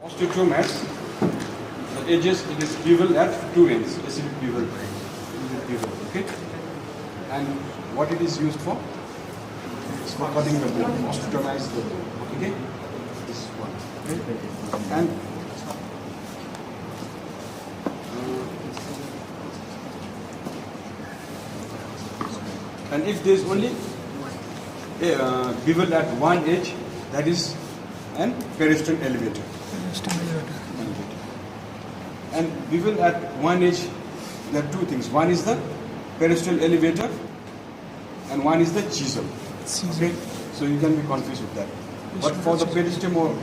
Osteotomy has the edges, it is bevel at two ends, specific bevel. Okay? And what it is used for? It's for cutting the bone, osteotomize the bone. Okay? This one. Okay? And if there is only a bevel at one edge, that is an periosteal elevator. And bevel at one edge, there are two things. One is the periosteal elevator, and one is the chisel. Okay, so you can be confused with that. But for the periosteal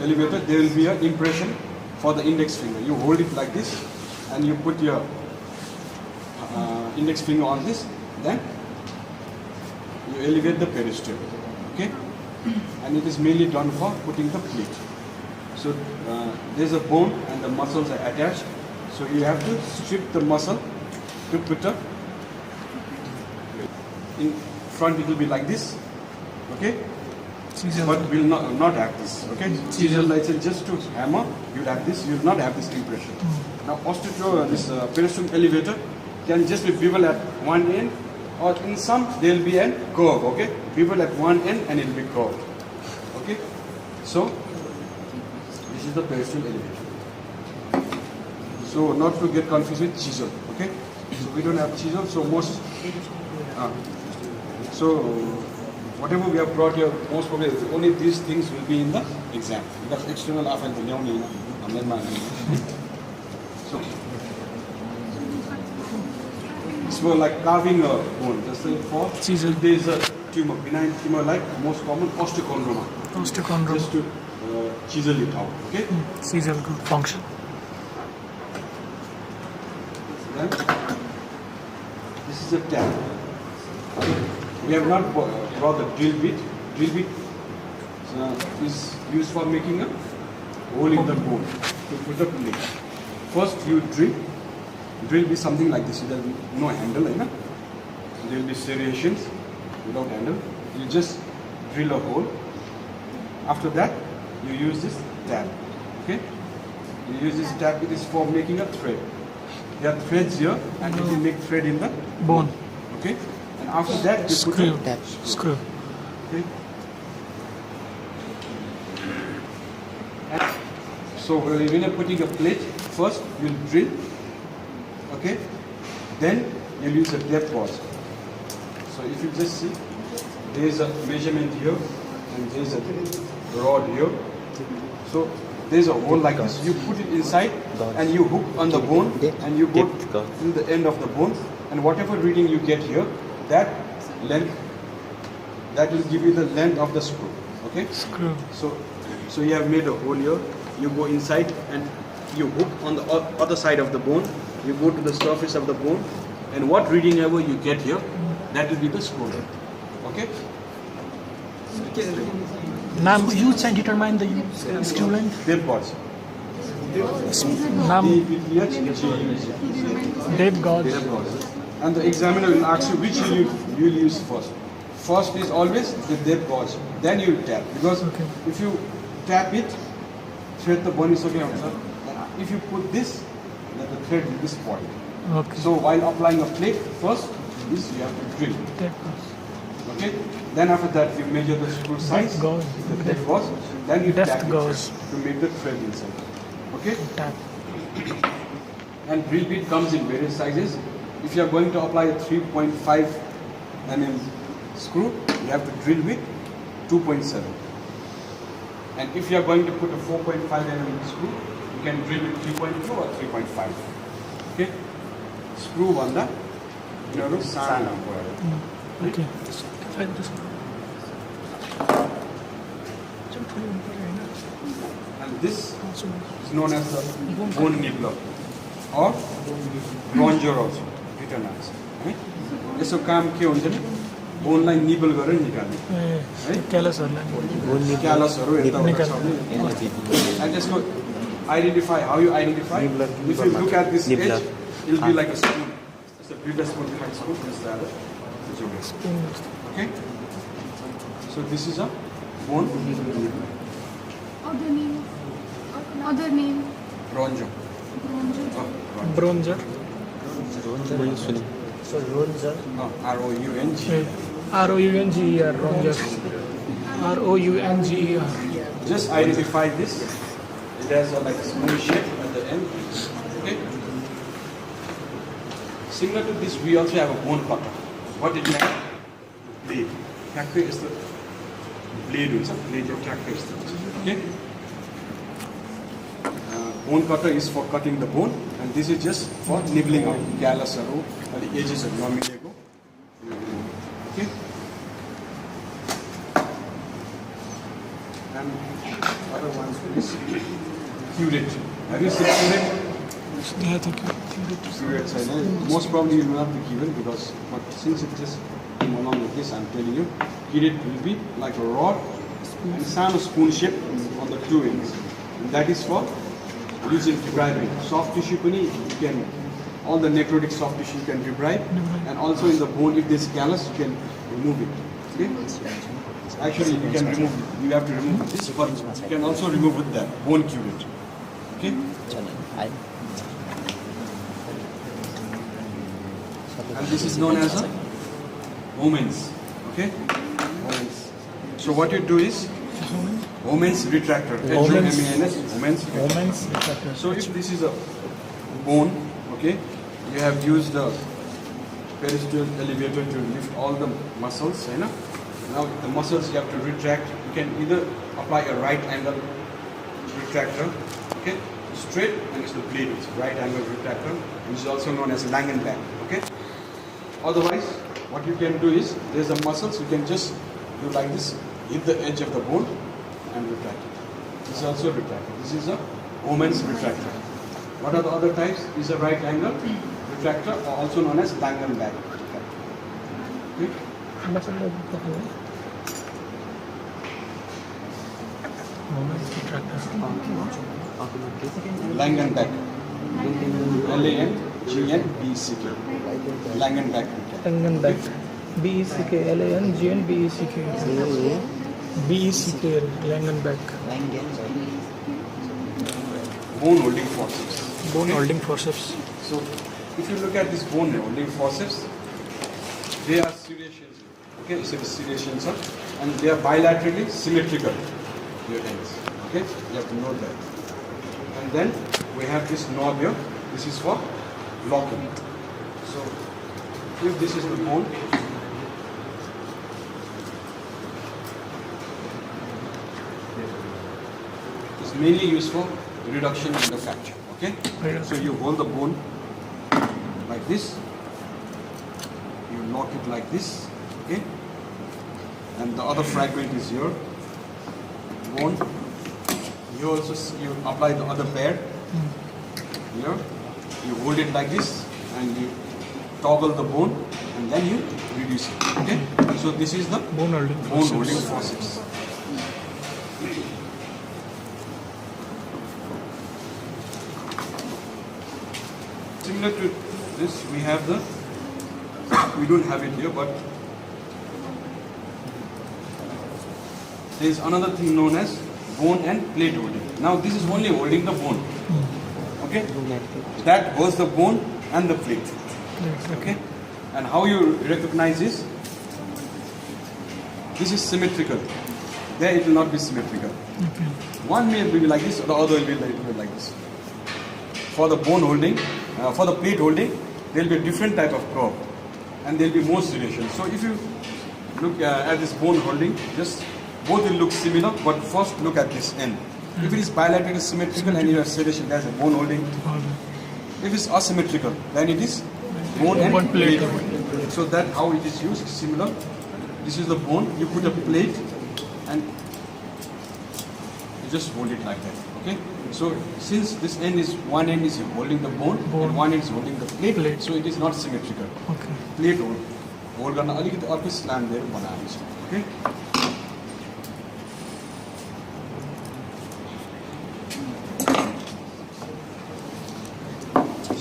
elevator, there will be an impression for the index finger. You hold it like this, and you put your index finger on this. Then you elevate the periosteum, okay? And it is mainly done for putting the plate. So there's a bone and the muscles are attached. So you have to strip the muscle to put a. In front it will be like this, okay? But will not have this, okay? Chisel license just to hammer, you'll have this. You'll not have this impression. Now this periosteum elevator can just be bevel at one end. Or in some, there will be a curve, okay? Bevel at one end and it will be curved, okay? So, this is the periosteal elevation. So, not to get confused with chisel, okay? So, we don't have chisel, so whatever we have brought here, most probably only these things will be in the exam. Because external so, it's more like carving a bone. Just like for chisel, there is a tumor, benign tumor like most common osteochondroma. Just to chisel it out. Okay? Chisel function. Then this is a tab. We have not brought the drill bit. Drill bit is used for making a hole in the bone to put a plate. First you drill. Drill will be something like this. There will be no handle, there will be serrations without handle. You just drill a hole. After that, you use this tab. Okay? You use this tab. It is for making a thread. There are threads here, and it will make thread in the bone. Okay? And after that, you put a tab. Screw. Okay? And so when you are putting a plate, first you will drill. Okay, then you'll use a depth gauge. So if you just see, there is a measurement here and there is a rod here. So there is a hole like this. You put it inside and you hook on the bone and you go to the end of the bone, and whatever reading you get here, that length, that will give you the length of the screw. Okay? Screw. So you have made a hole here. You go inside and you hook on the other side of the bone. You go to the surface of the bone, and what reading ever you get here, that will be the screw length. Okay? Now use and determine the screw length. Depth gauge. Depth gauge. And the examiner will ask you which you will use first. First is always the depth gauge. Then you tap, because if you tap it, thread the bone is okay. If you put this, then the thread will be spoiled. Okay. So while applying a plate, first this you have to drill. Okay. Then after that you measure the screw size, the depth gauge. Then you tap it to make the thread inside. Okay. Tap. And drill bit comes in various sizes. If you are going to apply a 3.5 mm screw, you have to drill with 2.7. And if you are going to put a 4.5 mm screw, you can drill with 3.2 or 3.5. Okay? Screw banda, sand. Okay. And this is known as the bone nibbler or bronzer also, written as. यसो काम के हुन्छ नि बोनलाई nibble गरेर निकाल्ने है क्यालसहरु and just go identify how you identify. If you look at this edge, it will be like a spoon. It's the previous one behind spoon. This is the other. Okay. So this is a bone. Other name? Bronzo. Bronzer. So Ronzer. No, ROUNG. Rounger. Ronger. Rounger. Just identify this. It has a like small shape at the end. Okay. Similar to this, we also have a bone cutter. What it like? Blade. Tractor is the blade. It's a blade of tractor. Okay. Bone cutter is for cutting the bone, and this is just for nibbling out callus or the edges of nomilego. Okay. And other ones is curate. Have you seen curate? Yeah, thank you. Curate side. Most probably you will not be given because, but since it just came along with this, I'm telling you, curate will be like a rod and some spoon shape on the two ends. And that is for using debribing. Soft tissue you can, all the necrotic soft tissue you can debride, and also in the bone if there's callus you can remove it. Okay? Actually you can remove it. You have to remove this, but you can also remove with that bone curate. Okay? And this is known as a Omen's. Okay? Omen's. So what you do is Omen's retractor. H-O-M-E-N-S. Omen's retractor. Women's retractor. So if this is a bone, okay, you have used the periosteal elevator to lift all the muscles, you know. Now the muscles you have to retract. You can either apply a right angle retractor, okay, straight, and it's the blade, it's right angle retractor, which is also known as Langenback, okay. Otherwise, what you can do is, there's the muscles, you can just do like this, hit the edge of the bone and retract it. This is also retractor. This is a Omen's retractor. What are the other types? Is a right angle retractor, or also known as Langenback retractor. Okay? Women's retractor. Langenback. L-A-N-G-N-B-C-K. Langenback retractor. Langenback. B-E-C-K. L-A-N-G-N-B-E-C-K. B-E-C-K. Langenback. Bone holding forceps. Bone holding forceps. So, if you look at this bone holding forceps, they are serrations. Okay, so the serrations are, and they are bilaterally symmetrical. Your ends. Okay, you have to note that. And then we have this knob here. This is for locking. So, if this is the bone, it's mainly used for reduction in the fracture. Okay, so you hold the bone like this, you lock it like this, okay, and the other fragment is here. Bone. You also you apply the other pair here. You hold it like this, and you toggle the bone, and then you reduce it. Okay, so this is the Bone holding bone forceps. holding forceps. Similar to this, we have the, we don't have it here, but there is another thing known as bone and plate holding. Now this is only holding the bone. Okay? That holds the bone and the plate. Okay? And how you recognize this is symmetrical. There it will not be symmetrical. One may be like this, or the other will be like this. For the bone holding, for the plate holding, there will be a different type of curve, and there will be more serration. So if you look at this bone holding, just both will look similar, but first look at this end. If it is bilaterally symmetrical and you have serration, that's a bone holding. If it's asymmetrical, then it is bone and plate. So that how it is used, similar. This is the bone, you put a plate and you just hold it like that. Okay? So since this end is, one end is holding the bone and one end is holding the plate, so it is not symmetrical. Okay. Plate hold गर्न अलिकति अर्को slam दिएर बनाएको छ. Okay?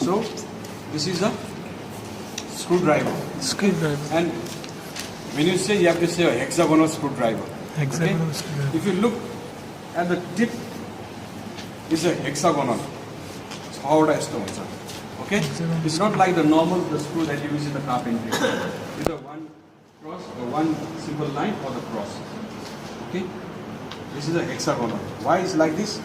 So this is a screwdriver. Screwdriver. And when you say, you have to say a hexagonal screwdriver. Hexagonal Okay? screwdriver. If you look at the tip is a hexagonal. It's howda stone. Okay? It's not like the normal the screw that you use in the carpentry. Either one cross or one simple line or the cross. Okay? This is a hexagonal. Why is like this?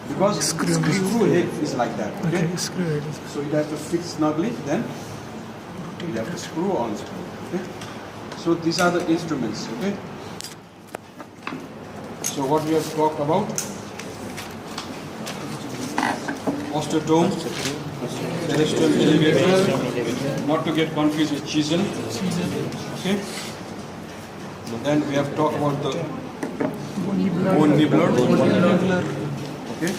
Because Screw. the screw head is like that. Okay? Okay, screw head. So you have to fit snugly, then you have to screw on screw. Okay? So these are the instruments. Okay? So what we have talked about, osteotome, celestial elevator, not to get confused with chisel. Okay. Then we have talked about the bone nibbler. Okay.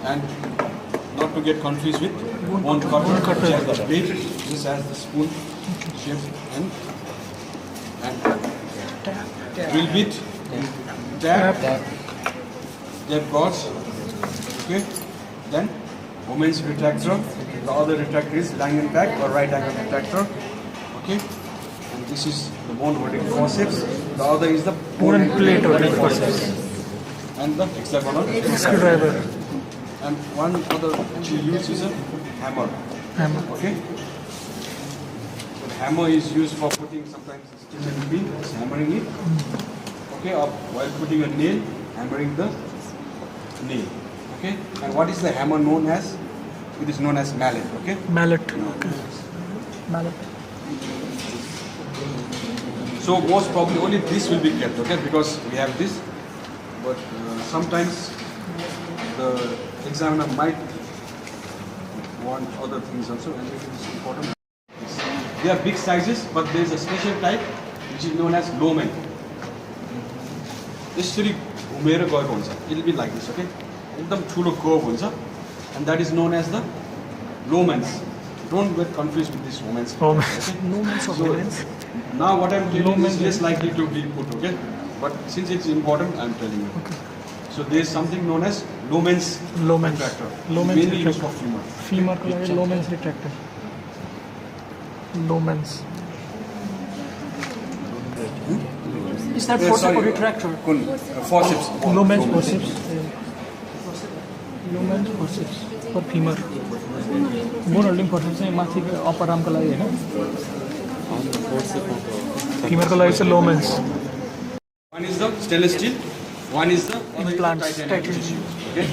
And not to get confused with bone cutter. Which has the blade. This has the spoon shape and drill bit. Tap gauze. Okay. Then women's retractor. The other retractor is lying back or right angle retractor. Okay. And this is the bone holding forceps. The other is the Bone plate holding forceps. And the hexagonal Screwdriver. And one other which you use is a hammer. Hammer. Okay. So the hammer is used for putting sometimes steel and pin, hammering it. Okay, or while putting a nail, hammering the nail. Okay, and what is the hammer known as? It is known as mallet. Okay, Mallet. Okay. Mallet. so most probably only this will be kept. Okay, because we have this, but sometimes the examiner might want other things also, and it is important. They are big sizes, but there is a special type which is known as lowman. यसरी घुमेर गएको हुन्छ. It will be like this, okay? एकदम ठुलो curve हुन्छ, and that is known as the lowmans. Don't get confused with this lowmans. Lowmans or lowmans? Now what I am telling you is less likely to be put, okay? But since it's important, I am telling you. Okay. So there is something known as lowmans retractor. Lowmans Mainly used for retractor. femur. Femur को लागि lowmans retractor. Lowmans. Is that forceps or retractor? Forceps. Lowmans forceps. Lowmans forceps for femur. Bone holding forceps चाहिँ माथिको upper आर्मको लागि हैन. femur को लागि चाहिँ lowmans. One is the stainless steel, one is the Implants. titanium. Okay?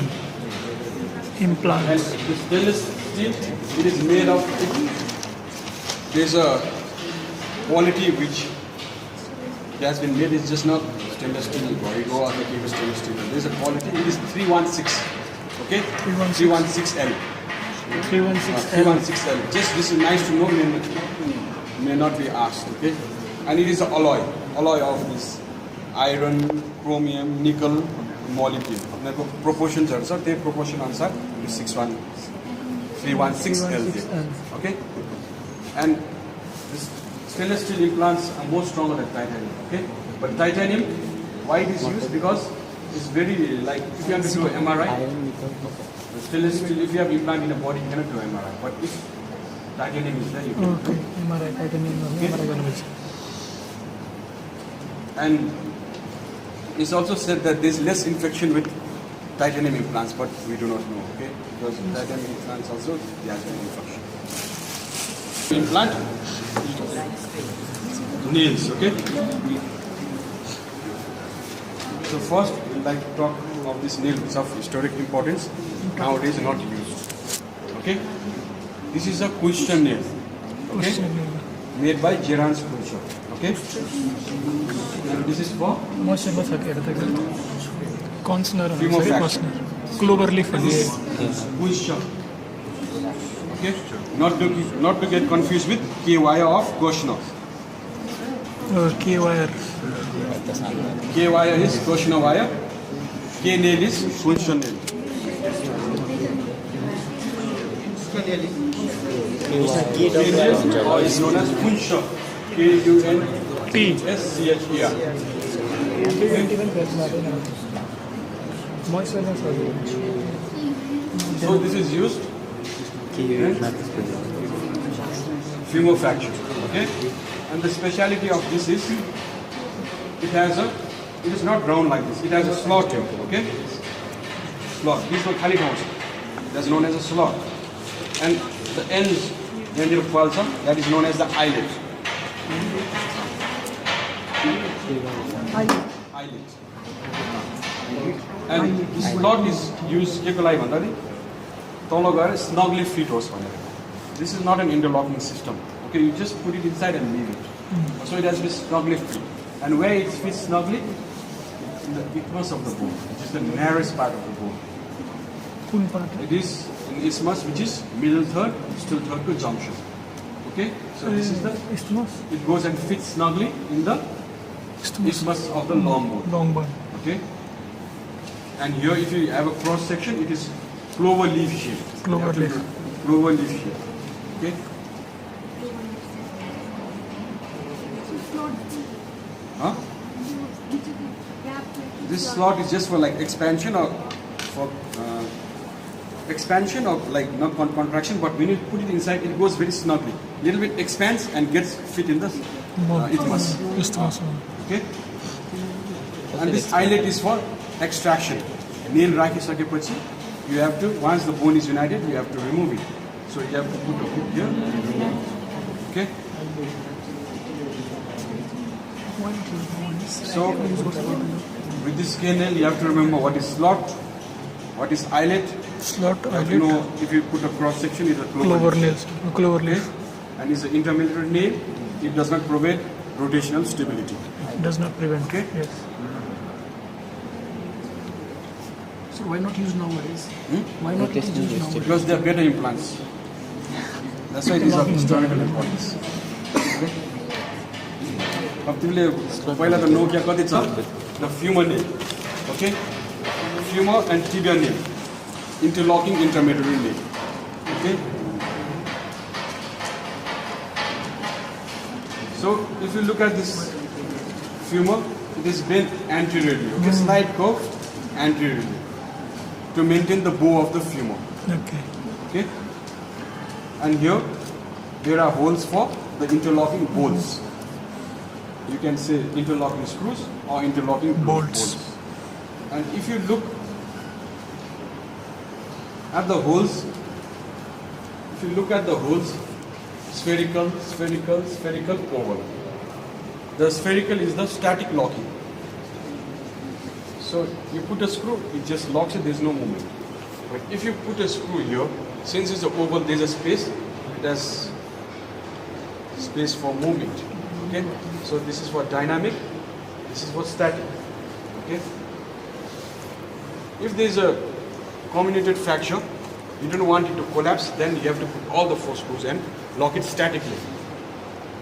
Implants. And the stainless steel, it is made of, there's a quality which it has been made, it's just not stainless steel body or the stainless steel. There's a quality, it is 316. Okay? 316L. 316L. Just this is nice to know, may not be asked. Okay? And it is an alloy of this iron, chromium, nickel, molecule. The proportions are the proportion answer is 316L. Okay? And this stainless steel implants are more stronger than titanium. Okay? But titanium, why it is used? Because it's very like if you have to do an MRI, the stainless steel, if you have implant in a body, you cannot do MRI. But if titanium is there, you can do. MRI titanium MRI गर्नुपर्छ. And it's also said that there's less infection with titanium implants, but we do not know, okay? Because titanium implants also, there has been infection. Implant, nails, okay? So first, we'd like to talk of this nail, which is of historic importance, nowadays not used, okay? This is a question nail, okay? Made by Gerard's Crucial, okay? And this is for? मसँग छ के हेर्दा कन्सनर Femur हुन्छ fracture. कन्सनर क्लोभर लिफ भन्ने Crucial, okay? Not to get confused with K wire of Goshner. के wire K wire is Goshner wire, K nail is Kunshner nail. K nail or is known as Kunsher. K-U-N-S-C-H-E-R. So this is used femur fracture, okay? And the speciality of this is it is not round like this, it has a slot here, okay? slot. This one khali ठाउँ छ. That's known as a slot. And the ends, यहाँनिर coil छ, that is known as the eyelet. Eyelet. And this slot is used के को लागि भन्दा नि तल गएर snugly fit होस् भनेर. This is not an interlocking system. Okay, you just put it inside and leave it. So it has to be snugly fit. And where it fits snugly? In the isthmus of the bone, which is the narrowest part of the bone. It is in isthmus, which is middle third, still third to junction. Okay, so this is the isthmus. It goes and fits snugly in the isthmus of the long bone. Long bone. Okay, and here if you have a cross section, it is clover leaf shaped. Clover leaf. Clover leaf shape. Okay. Huh? This slot is just for like expansion or for expansion or like not contraction, but when you put it inside, it goes very snugly. Little bit expands and gets fit in the isthmus. Okay. And this eyelet is for extraction. Nail rakhisakepachi, you have to, once the bone is united, you have to remove it. So you have to put a hook here and remove it. Okay. So with this scale nail, you have to remember what is slot, what is eyelet. Slot, eyelet. You know, if you put a cross section, it's a clover nails. Clover leaf. And it's an intermediate nail. It does not provide rotational stability. It does not prevent. Okay. Yes. So why not use nowadays? Why not use nowadays? Because they are better implants. That's why these are historical implants. Okay. अब तिमीले पहिला त Nokia कति छ the femur nail, okay, femur and tibia nail, interlocking intermediary nail, okay. So if you look at this femur, it is bent anteriorly, okay, slight curve anteriorly to maintain the bow of the femur, Okay. okay. And here there are holes for the interlocking bolts. You can say interlocking screws or interlocking bolts. And if you look at the holes, spherical, spherical, spherical, oval. The spherical is the static locking. So you put a screw, it just locks it, there is no movement. But if you put a screw here, since it's an oval, there is a space, it has space for movement. Okay, so this is for dynamic, this is for static. Okay, if there is a comminuted fracture, you don't want it to collapse, then you have to put all the 4 screws and lock it statically.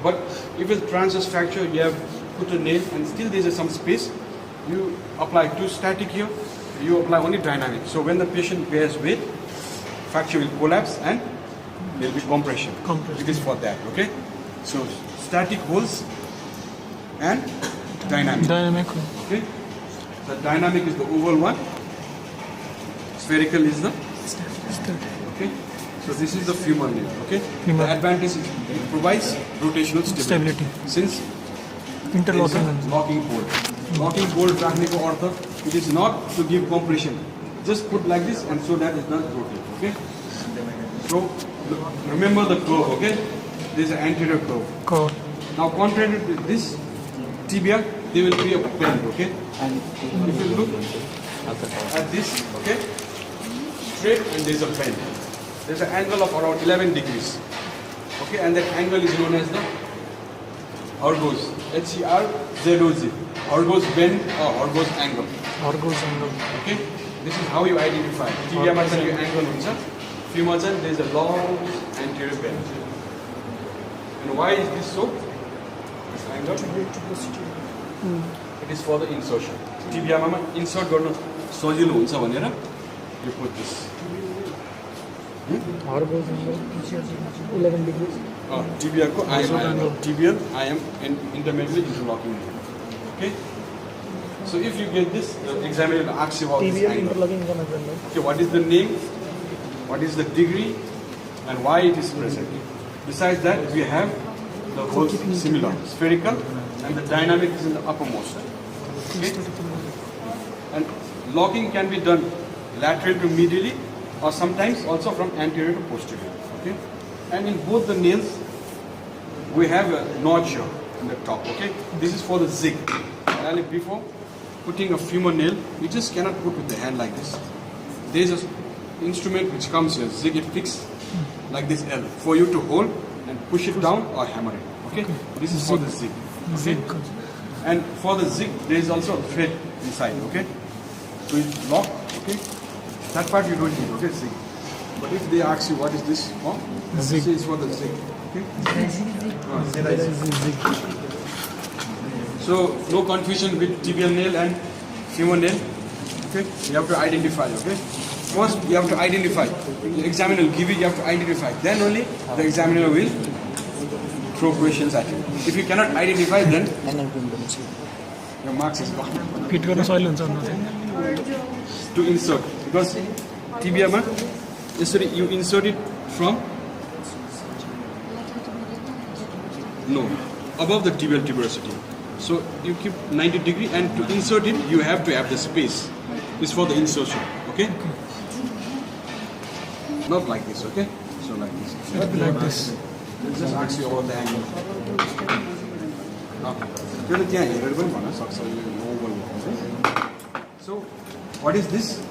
But if it's transverse fracture, you have put a nail and still there is some space, you apply 2 static here, you apply only dynamic. So when the patient bears weight, fracture will collapse and there will be compression. It is for that. Okay, so static holes and dynamic. Okay, the dynamic is the oval one, spherical is the Static. okay. So this is the femur nail. Okay, Femur. the advantage is it provides rotational stability. Since Interlocking. there is a locking bolt. Locking bolt राख्नेको अर्थ, it is not to give compression. Just put like this and so that it does rotate. Okay. So remember the curve. Okay. There is an anterior curve. Now contrary to this tibia, there will be a bend, okay? And if you look at this, okay, straight and there is a bend. There is an angle of around 11 degrees, okay? And that angle is known as the Orgos, H-E-R-Z-O-Z, Orgos bend or Orgos angle. Orgos angle. Okay? This is how you identify. Tibia ma chha yo angle huncha, femur cha there is a long anterior bend. And why is this so? It is for the insertion. Tibia ma insert garna sajilo huncha bhanera you put this. Orgos angle 11 degrees. Tibia ko I am tibial, I am intermediately interlocking. Okay. So if you get this, the examiner will ask you about this angle. Okay, what is the name? What is the degree? And why it is present? Besides that, we have the holes similar, spherical, and the dynamic is in the uppermost. Okay? And locking can be done lateral to medially, or sometimes also from anterior to posterior. Okay, and in both the nails we have a notch here in the top. Okay, this is for the zig. And before putting a femur nail, you just cannot put with the hand like this. There is an instrument which comes here, zig it fixed like this L, for you to hold and push it down or hammer it. Okay, this is for the zig. Okay, and for the zig there is also a thread inside. Okay, so it's locked. Okay, that part you don't need. Okay, zig. But if they ask you what is this for, Zig. this is for the zig. Okay. So no confusion with tibial nail and femur nail. Okay, you have to identify. Okay, first you have to identify. The examiner will give you have to identify. Then only the examiner will throw questions at you. If you cannot identify, then your marks is gone. Fit गर्न सजिलो हुन्छ भन्नु चाहिँ To insert, because tibia ma, yesterday you insert it from above the tibial tuberosity. So you keep 90 degree, and to insert it you have to have the space. This is for the insertion. Okay? Not like this. Okay? So like this. like this. Let's just ask you about the angle. So what is this?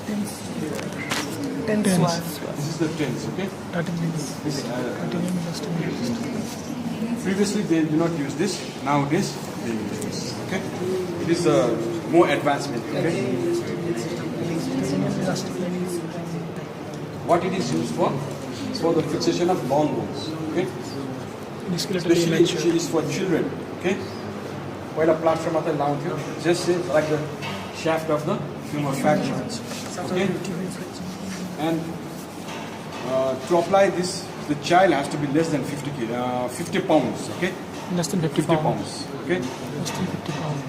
Tense. This is the tense. Okay? 30 minutes. This, 30 minutes. previously they do not use this. Nowadays they use this. Okay? It is more advancement. Okay? What it is used for? It's for the fixation of long bones. Okay? Especially it is for children. Okay? While a plaster matter down here, just say like the shaft of the femur fracture. Okay? And to apply this, the child has to be less than 50 pounds. Okay? Less than 50 pounds. Okay? Less than 50 pounds.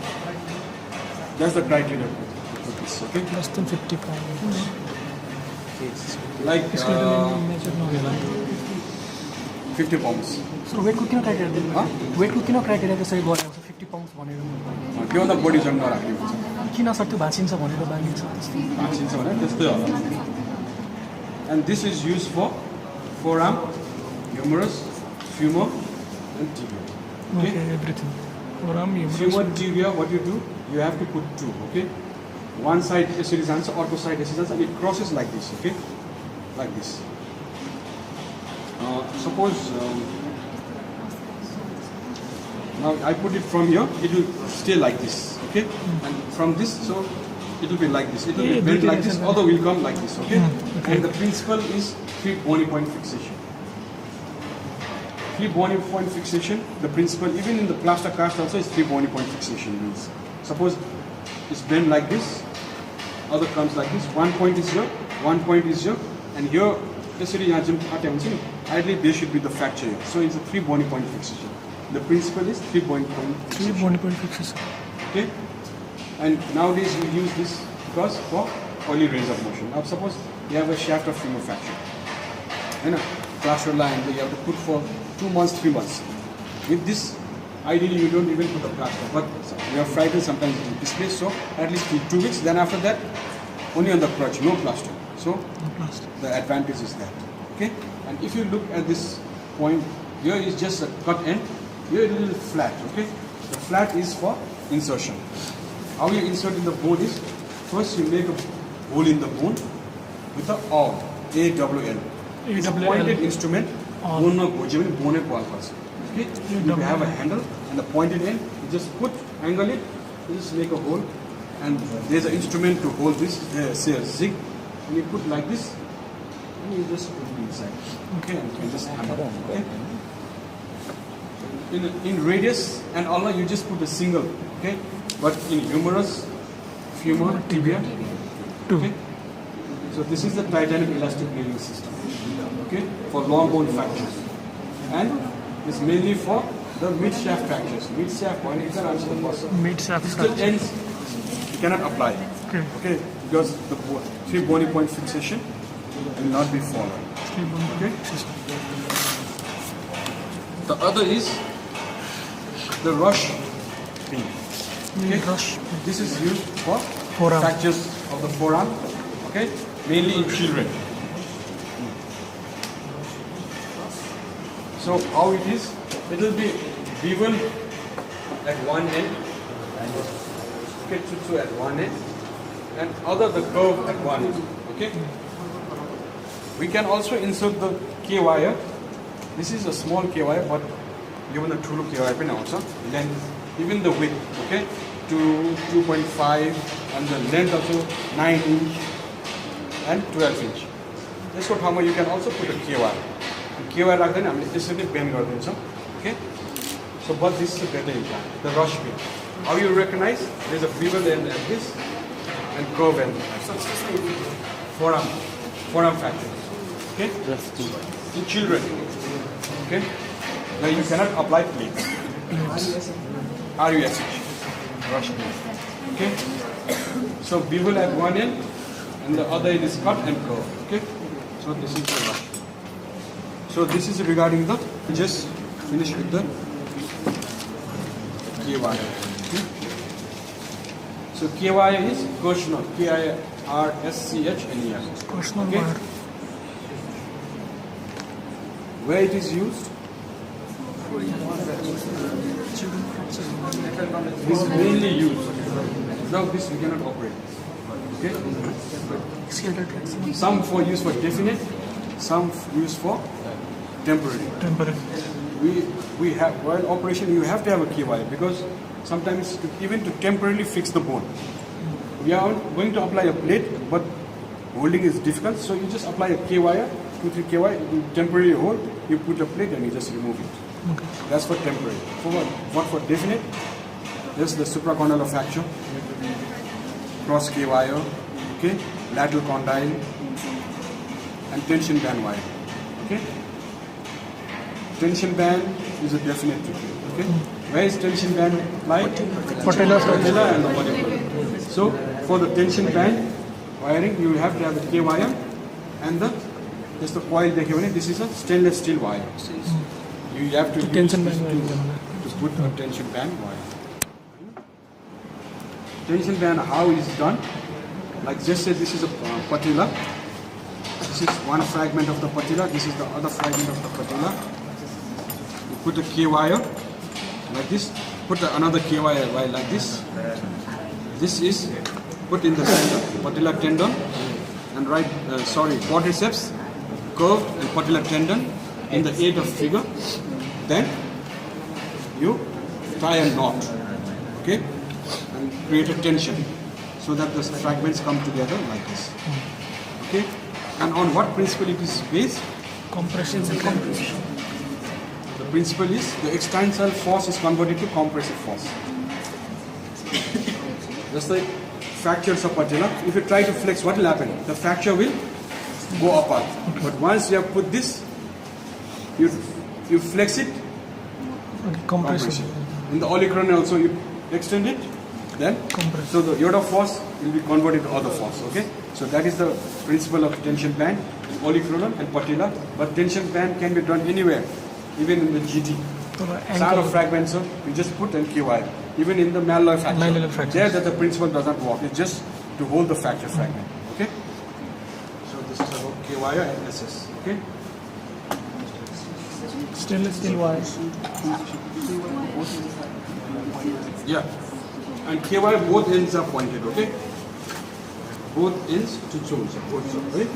That's the criteria for this. Okay? Less than 50 pounds. Like यसको लागि major नहोला 50 pounds. सो वेटको किन criteria वेटको किन criteria त्यसरी गरेको छ 50 pounds भनेर त्यो भन्दा बढी जन नराख्ने हुन्छ किन सर त्यो भाँचिन्छ भनेर बाँधिन्छ त्यस्तो भाँचिन्छ भने त्यस्तै होला and this is used for forearm, humerus, femur and tibia. Okay, everything. Forearm, humerus. Femur, tibia, what you do, you have to put two, okay? One side is answer, other side is answer, and it crosses like this, okay? Like this. Suppose now I put it from here, it will stay like this, okay? And from this, so it will be like this. It will be bent like this, other will come like this, okay? Okay. And the principle is 3 bony point fixation. 3 bony point fixation, the principle, even in the plaster cast also is 3 bony point fixation means. Suppose it's bent like this, other comes like this, 1 point is here, 1 point is here, and here, ideally there should be the fracture here. So it's a 3 bony point fixation. The principle is 3 bony point fixation. 3 bony point fixation. Okay? And nowadays we use this because for early range of motion. Now suppose you have a shaft of femur fracture. And a plaster line you have to put for 2 months, 3 months. With this, ideally you don't even put a plaster, but you are frightened sometimes it will displace, so at least 2 weeks, then after that, only on the crutch, no plaster. So No plaster. the advantage is that. Okay? And if you look at this point, here is just a cut end, here it is a little flat, okay? The flat is for insertion. How you insert in the bone is, first you make a hole in the bone with a awl, A-W-L. It's a pointed instrument, bone no goje bani bone ko alphas. Okay? You have a handle and the pointed end, you just put, angle it, you just make a hole, and there's an instrument to hold this, say a zig, and you put like this, and you just put it inside. Okay, and you just hammer. Okay? In radius and Allah, you just put a single. Okay, but in humerus, femur, tibia. Okay, so this is the titanium elastic nailing system. Okay, for long bone fractures, and it's mainly for the mid shaft fractures. Mid shaft one, you can answer the question. Mid shaft Still fracture. ends, you cannot apply. Okay. Okay, because the 3 bony point fixation will not be followed. 3 bony Okay. fixation. The other is the rush pin. Okay. Rush. This is used for Forearm. fractures of the forearm. Okay. Okay, mainly in children. So how it is? It will be bevel at one end, okay, tutsu at one end, and other the curve at one end. Okay. We can also insert the K wire. This is a small K wire, but given the true K wire also, then even the width, okay, to 2.5, and the length also 9 inch and 12 inch. That's what how much you can also put a K wire. K wire like that, this is the bend garden, okay. So, but this is a better implant, the rush pin. How you recognize? There's a bevel end at this and curve end. So it's just like forearm fracture. Okay? In children. Okay? Now you cannot apply plates. RUSH. Rush pin. Okay? So bevel at one end and the other end is cut and curve. Okay? So this is the rush pin. So this is regarding the, just finish with the K wire. Okay? So K wire is Kirschner, K-I-R-S-C-H-N-E-R. Kirschner Okay? wire. Where it is used? This is mainly used. Without this we cannot operate. Okay? Some for use for definite, some use for temporary. We have, while operation you have to have a K wire because sometimes even to temporarily fix the bone. We are going to apply a plate, but holding is difficult, so you just apply a K wire, 2-3 K wire, you temporarily hold, you put a plate and you just remove it. Okay. That's for temporary. For what for definite? There's the supracondylar fracture, cross K wire, okay, lateral condyle, and tension band wire. Okay? Tension band is a definite treatment. Okay? Where is tension band applied? Patella and the body. So for the tension band wiring, you will have to have a K wire and the just the coil they given it. This is a stainless steel wire. You have to use tension this band to put a tension band wire. Tension band, how is done? Like just say this is a patella. This is one fragment of the patella. This is the other fragment of the patella. You put a K wire like this. Put another K wire like this. This is put in the center, patella tendon, and quadriceps, curve, and patella tendon in the aid of figure. Then you tie a knot, okay, and create a tension so that the fragments come together like this. Okay, and on what principle it is based? Compression. The principle is the extensile force is converted to compressive force. Just like fractures of patella, if you try to flex, what will happen? The fracture will go apart. But once you have put this, you flex it, Compression. In the olecranon also you extend it, then Compress. so the iota force will be converted to other force. Okay, so that is the principle of tension band, olecranon and patella. But tension band can be done anywhere, even in the GT. Side of fragments, so you just put an K wire. Even in the malleolar fracture, there that the principle does not work. It's just to hold the fracture fragment. Okay. So this is about K wire and SS. Okay. Stainless steel wire. Yeah. And K wire both ends are pointed. Okay. Both ends to zones. Both zones. Right.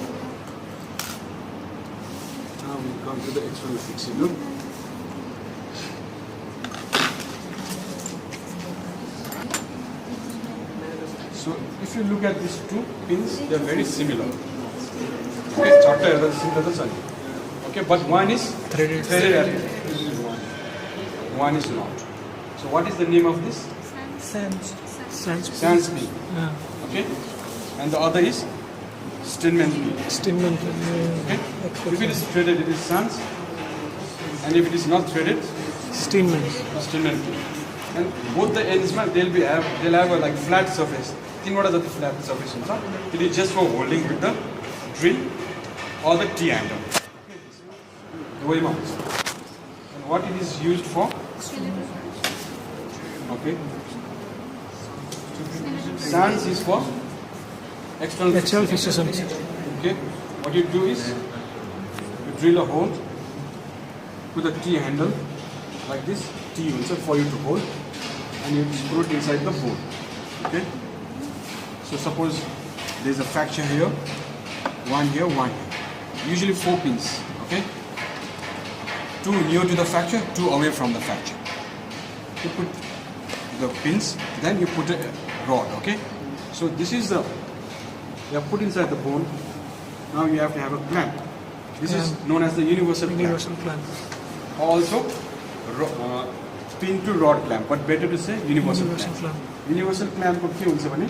Now we come to the external fixing. Look. So if you look at these two pins, they are very similar. Okay, but one is threaded at it. One is not. So what is the name of this? Sans pin. Yeah. Okay, and the other is Steinman pin. Okay, if it is threaded, it is sans, and if it is not threaded, Steinman pin. And both the ends, they'll have a like flat surface. Think what are the flat surface? It is just for holding with the drill or the T-angle. And what it is used for? Okay. Sans is for External fixation. Okay, what you do is you drill a hole with a T handle like this, T also for you to hold, and you screw it inside the hole. Okay, so suppose there is a fracture here, one here, one here. Usually 4 pins. Okay, 2 near to the fracture, 2 away from the fracture. You put the pins, then you put a rod. Okay, so this is the you have put inside the bone. Now you have to have a clamp. This is known as the universal clamp. Also pin to rod clamp, but better to say universal clamp. Universal clamp को के हुन्छ भने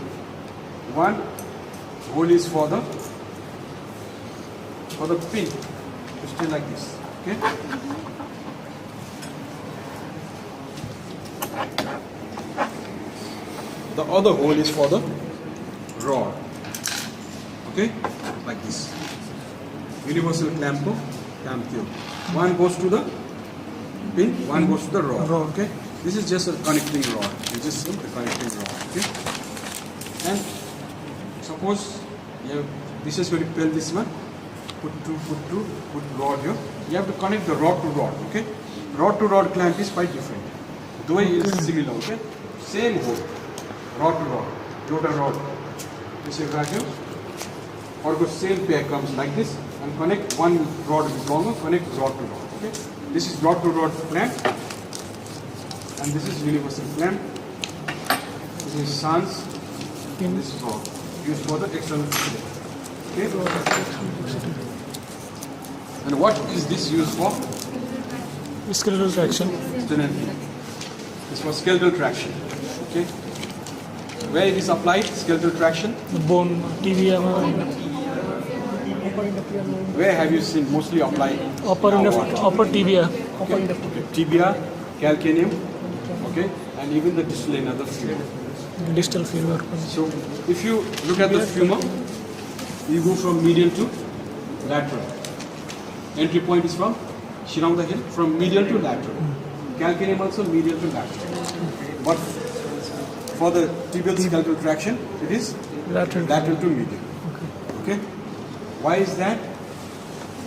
one hole is for the pin to stay like this. Okay. The other hole is for the rod. Okay, like this. Universal clamp को clamp थियो. One goes to the pin, one goes to the rod. Okay, this is just a connecting rod. You just see the connecting rod. Okay, and suppose this is going to peel this one. Put rod here. You have to connect the rod to rod. Okay, rod to rod clamp is quite different. The way is similar. Okay, same hole. Rod to rod, rotor rod. This is right here. Or the same pair comes like this and connect one rod is longer, connect rod to rod. Okay. This is rod to rod clamp, and this is universal clamp. This is sans, and this is rod used for the external fixation. Okay. And what is this used for? Skeletal traction. This for skeletal traction. Okay. Where it is applied, skeletal traction? The bone, tibia. Where have you seen mostly applied? Upper tibia. Okay. Okay. Tibia, calcaneum, okay, and even the distal and other femur. Distal femur. So, if you look at the femur, you go from medial to lateral. Entry point is from Shirang the hill, from medial to lateral. Calcaneum also medial to lateral. But for the tibial skeletal traction, it is lateral to medial. Okay. Why is that?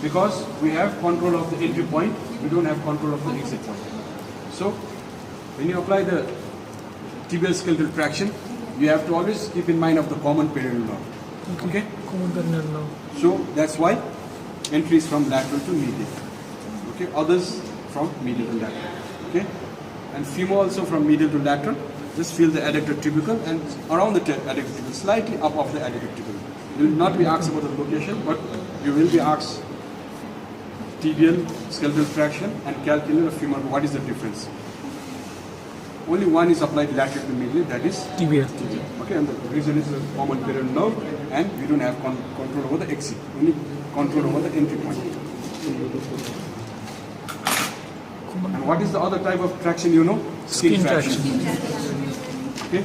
Because we have control of the entry point, we don't have control of the exit point. So, when you apply the tibial skeletal traction, you have to always keep in mind of the common perineal nerve. Okay. Common perineal nerve. So that's why entry is from lateral to medial. Okay. Others from medial to lateral. Okay. And femur also from medial to lateral. Just feel the adductor tubercle and around the adductor tubercle, slightly up of the adductor tubercle. You will not be asked about the location, but you will be asked tibial skeletal traction and calcaneal femur. What is the difference? Only one is applied lateral to medial, that is tibia. Okay, and the reason is the common perineal nerve, and we don't have control over the exit, only control over the entry point. And what is the other type of traction you know? Skin traction. Okay.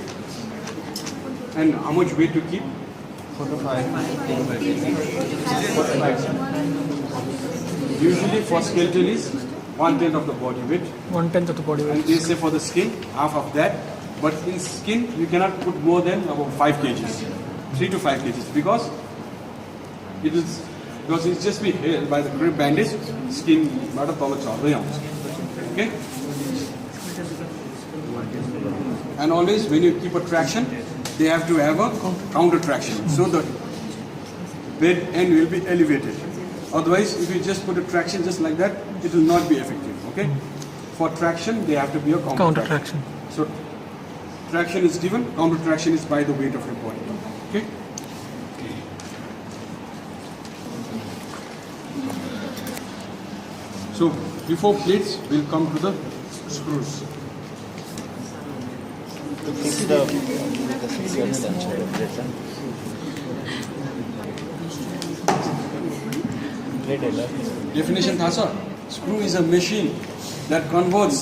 And how much weight to keep? 45. Usually for skeletal is 1/10 of the body weight. 1/10 of the body weight. And they say for the skin, half of that. But in skin, you cannot put more than about 5 kgs, 3 to 5 kgs, because it's just be held by the grip bandage, skin, okay? And always when you keep a traction, they have to have a counter traction. So the bed end will be elevated. Otherwise, if you just put a traction just like that, it will not be effective. Okay? For traction, they have to be a counter traction. So traction is given, counter traction is by the weight of your body. Okay? So before plates, we'll come to the screws. To fix the Definition था sir. Screw is a machine that converts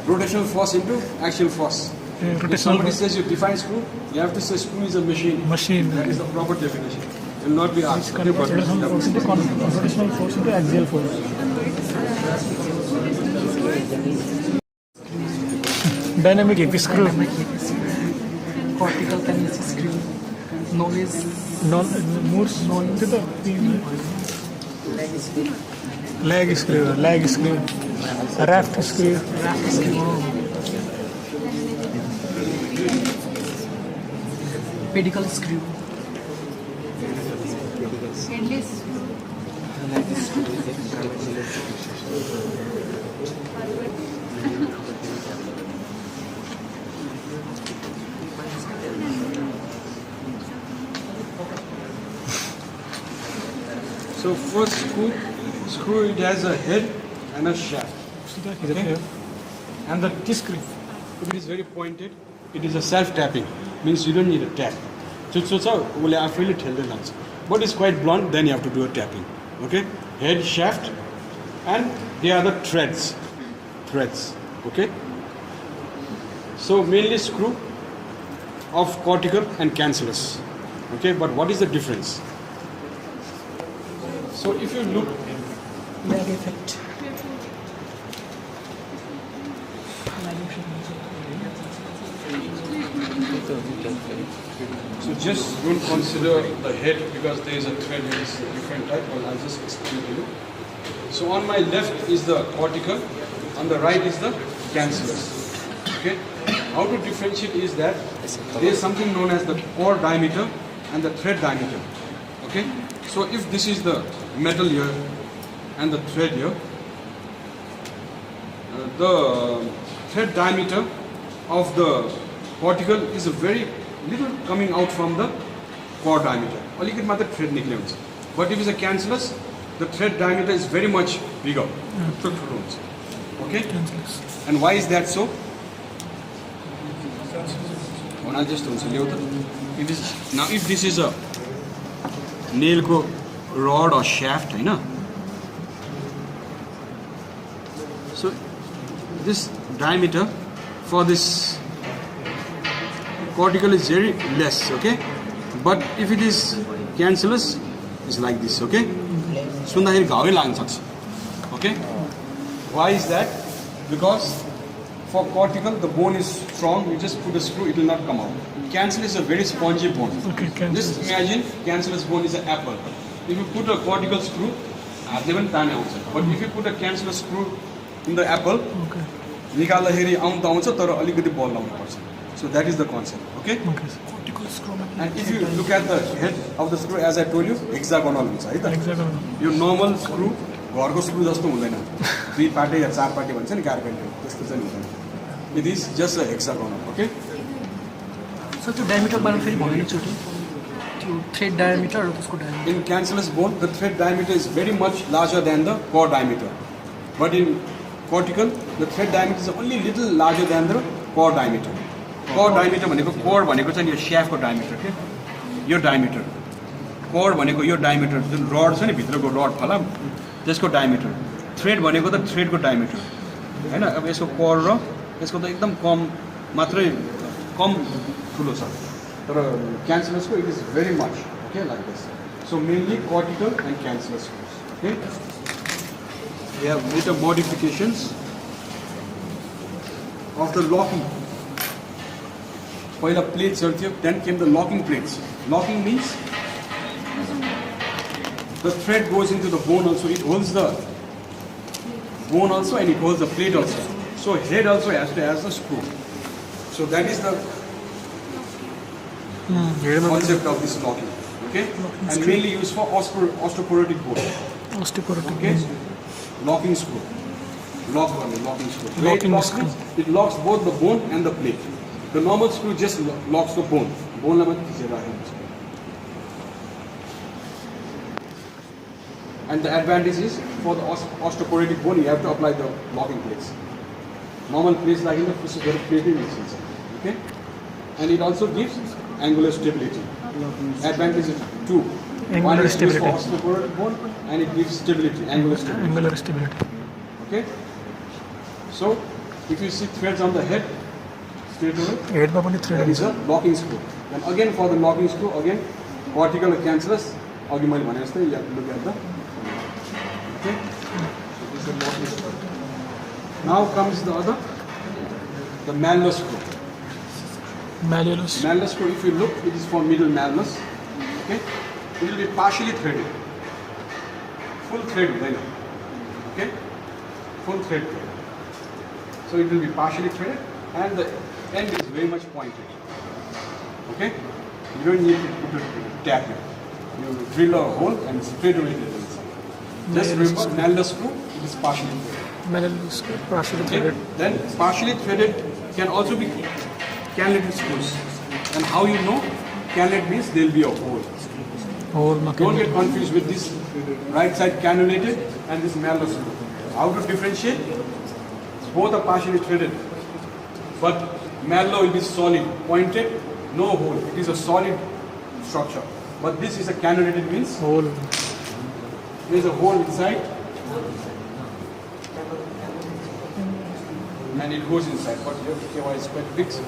rotational force into axial force. If somebody says you define screw, you have to say screw is a machine. That is the proper definition. Will not be asked. Rotational force into axial force. Dynamic screw. Cortical kinesis screw. Noise. Moors त्यो त leg screw raft screw Pedicle screw. Headless So first screw it has a head and a shaft. Okay? And the T-screw, if it is very pointed, it is a self-tapping. Means you don't need a tap. So I feel it held the lungs. But it's quite blunt, then you have to do a tapping. Okay? Head, shaft, and they are the threads. Okay? So mainly screw of cortical and cancellous. Okay, but what is the difference? So if you look, leg effect so just don't consider the head because there is a thread which is a different type. Well, I'll just explain to you. So on my left is the cortical, on the right is the cancellous. Okay. How to differentiate is that there is something known as the core diameter and the thread diameter. Okay. So if this is the metal here and the thread here, the thread diameter of the cortical is a very little coming out from the core diameter. Alikit matra thread nikle huncha. But if it's a cancellous, the thread diameter is very much bigger. Okay? And why is that so? I'll just answer you. Now if this is a nail ko rod or shaft, you know. So this diameter for this cortical is very less, okay? But if it is cancellous, it's like this, okay? Okay? Why is that? Because for cortical, the bone is strong, you just put a screw, it will not come out. Cancellous is a very spongy bone. Okay, cancellous. Just imagine cancellous bone is an apple. If you put a cortical screw, but if you put a cancellous screw in the apple, okay, so that is the concept. Okay? okay. Cortical screw And if you look at the head of the screw, as I told you, hexagonal. exactly Your normal screw, घरको screw जस्तो हुँदैन. 3 party या 4 party भन्छ नि carpenter, त्यस्तो चाहिँ हुँदैन. It is just a hexagonal. Okay? So the diameter बारे फेरि भन्नु छोटो. त्यो thread diameter र त्यसको diameter. In cancellous bone, the thread diameter is very much larger than the core diameter. But in cortical, the thread diameter is only little larger than the core diameter. Core diameter भनेको core भनेको चाहिँ यो shaft को diameter के यो diameter. Core भनेको यो diameter जुन rod छ नि भित्रको rod फलाम त्यसको diameter. Thread भनेको त thread को diameter. हैन अब यसको core र यसको त एकदम कम मात्रै कम ठुलो छ. तर cancellous को it is very much, okay, like this. So mainly cortical and cancellous screws. Okay. We have later modifications of the locking. पहिला plates थियो, then came the locking plates. Locking means the thread goes into the bone also. It holds the bone also and it holds the plate also. So head also has to have the screw. So that is the concept of this locking. Okay? And mainly used for osteoporotic bone. Osteoporotic. Okay? Locking screw. Locking screw. Locking screw. It locks both the bone and the plate. The normal screw just locks the bone. Bone and the advantage is for the osteoporotic bone, you have to apply the locking plates. Normal plates like in the physical plating machines. Okay? And it also gives angular stability. Advantage is two. Angular stability. One is used for osteoporotic bone and it gives stability, angular stability. Angular stability. Okay? So, if you see threads on the head, straight away, Head ma pani thread that is a locking screw. And again for the locking screw, again, cortical and cancellous, you have to look at the. Okay? So this is the locking screw. Now comes the other, the malleus screw. Malleolus. Malleolus screw, if you look, it is for middle malleolus. Okay, it will be partially threaded. Full thread, right? Okay, full thread. So it will be partially threaded, and the end is very much pointed. Okay, you don't need to put a tap here. You drill a hole and straight away it is inside. Just remember, malleolus screw, it is partially threaded. Malleolus partially Okay? threaded. Then partially threaded can also be cannulated screws. And how you know? Cannulate means there will be a hole. Whole Don't mechanical. get confused with this right side cannulated and this malleolus screw. How to differentiate? Both are partially threaded. But malleolus will be solid, pointed, no hole. It is a solid structure. But this is a cannulated means Whole. there is a hole inside and it goes inside. But here is quite fixed.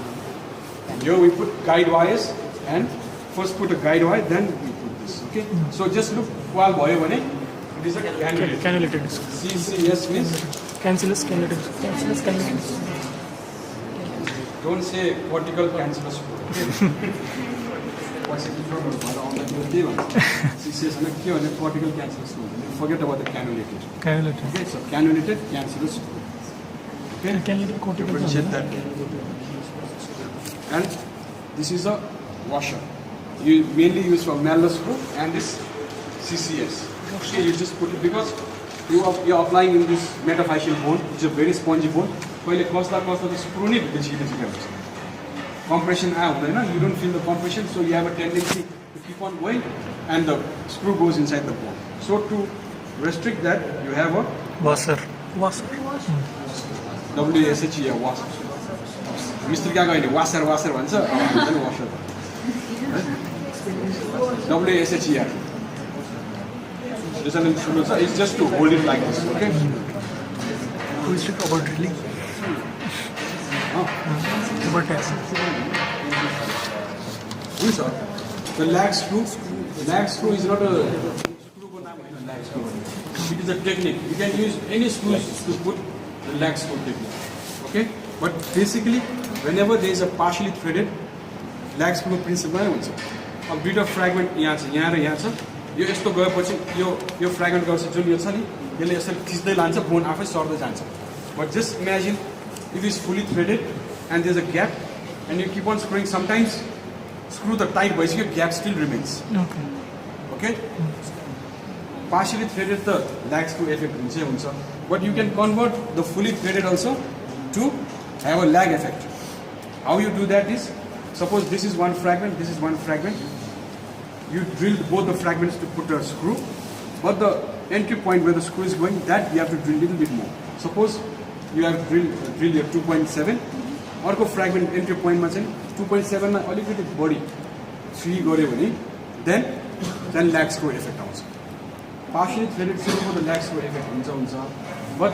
And here we put guide wires and first put a guide wire, then we put this. Okay? So just look while boy it is a cannulated. Cannulated disc. CCS means Cancellous cannulated disc. Cancellous cannulated disc. don't say cortical cancellous screw. What's it from around the CCS and cortical cancellous screw. Forget about the cannulated. Cannulated. Okay, so cannulated cancellous screw. Okay? Cannulated cortical. Differentiate that. And this is a washer. You mainly use for malleolus screw and this CCS. Okay, you just put it because you are applying in this metaphyseal bone, which is a very spongy bone. When cost the screw need compression you don't feel the compression, so you have a tendency to keep on going and the screw goes inside the bone. So to restrict that, you have a Washer. Washer. WSHE, washer. Mr. Gaga, washer, washer, washer. WSHER. It's just to hold it like this, okay? Who is it about drilling? About test. The lag screw. Lag screw is not a screw. Lag screw. It is a technique. You can use any screws to put the lag screw technique. Okay? But basically, whenever there is a partially threaded lag screw principle, a bit of fragment यहाँ र यहाँ छ यो यस्तो गएपछि यो fragment गर्छ जुन यो छ नि यसले यसरी खिच्दै लान्छ बोन आफै सर्दै जान्छ but just imagine if it's fully threaded and there's a gap and you keep on screwing, sometimes screw the tight भइसक्यो gap still remains. Okay? Partially threaded the lag screw effect हुन्छ but you can convert the fully threaded also to have a lag effect. How you do that is, suppose this is one fragment, this is one fragment. You drill both the fragments to put a screw, but the entry point where the screw is going, that you have to drill a little bit more. Suppose you have drill your 2.7, अर्को fragment entry point मा चाहिँ 2.7 मा अलिकति बढी 3 गर्यो भने then lag screw effect आउँछ. Partially threaded screw for the lag screw effect हुन्छ but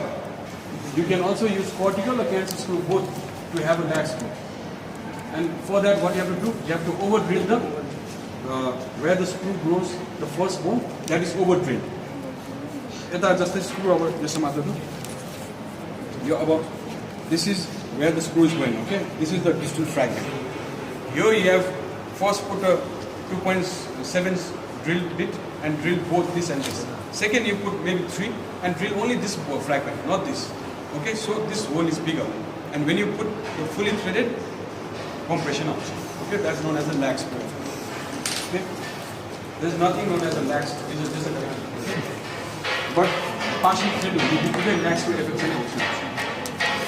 you can also use cortical or cancellous screw both to have a lag screw. And for that, what you have to do, you have to over drill the where the screw grows, the first bone, that is over drilled. Just the screw over this is where the screw is going, okay? This is the distal fragment. Here you have first put a 2.7 drill bit and drill both this and this. Second, you put maybe 3 and drill only this fragment, not this. Okay, so this hole is bigger. And when you put the fully threaded, compression option. Okay, that's known as a lag screw. Okay, there's nothing known as a lag screw. It's just a okay? But partially threaded, you put a lag screw effect option.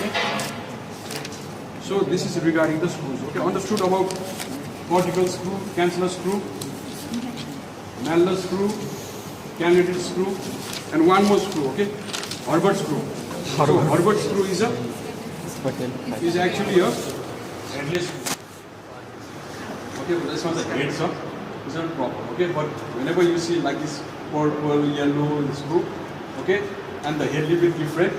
Okay. So this is regarding the screws. Okay, understood about cortical screw, cancellous screw, malleolus screw, cannulated screw, and one more screw. Okay, Herbert screw. So Herbert screw is actually a headless screw. Okay, but this one's a head, sir. It's not proper. Okay, but whenever you see like this purple, yellow screw, okay, and the head little bit different,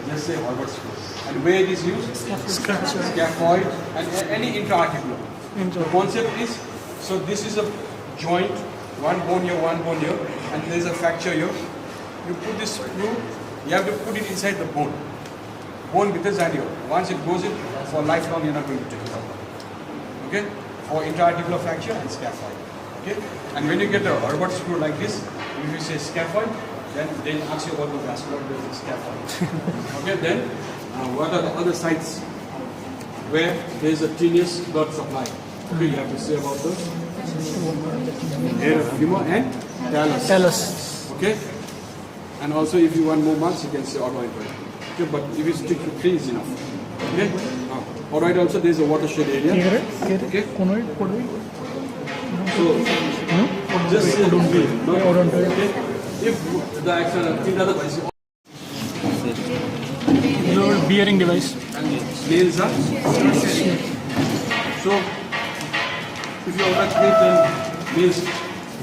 just say Herbert screw. And where it is used? Scaphoid and any intra-articular. The concept is, so this is a joint, one bone here, and there is a fracture here. You put this screw, you have to put it inside the bone. Bone with the zadio. Once it goes in, for lifelong you're not going to take it out. Okay, for intra-articular fracture and scaphoid. Okay, and when you get a Herbert screw like this, if you say scaphoid, then they ask you about the vascular scaphoid. Okay, then what are the other sites where there is a tenuous blood supply? Okay, you have to say about the head of femur and talus. Okay, and also if you want more marks, you can say orthoid. Okay, but if you stick to 3 is enough. Okay, orthoid also there is a watershed area. Okay, so just say don't be. Okay, if the action in other place. Load bearing device. And nails are so if you have then nails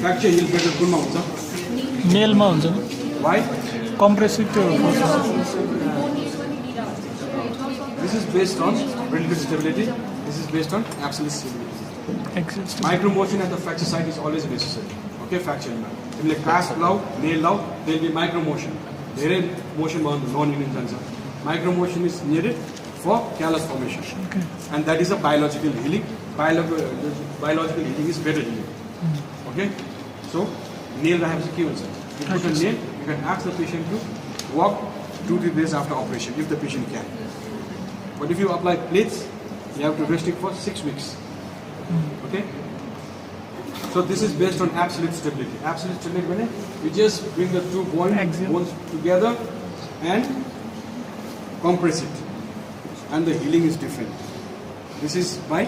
fracture heal better कुन मा हुन्छ nail मा हुन्छ नि why compressive this is based on relative stability, this is based on absolute stability. Micro motion at the fracture site is always necessary. Okay, fracture in the clasp law nail law there will be micro motion धेरै motion मा non union जान्छ. Micro motion is needed for callus formation. Okay. And that is a biological healing. Biological healing is better healing. Okay? So, nail has a key also. You put a nail, you can ask the patient to walk 2 to 3 days after operation, if the patient can. But if you apply plates, you have to rest it for 6 weeks. Okay? So this is based on absolute stability. Absolute stability means you just bring the 2 bones together and compress it, and the healing is different. This is by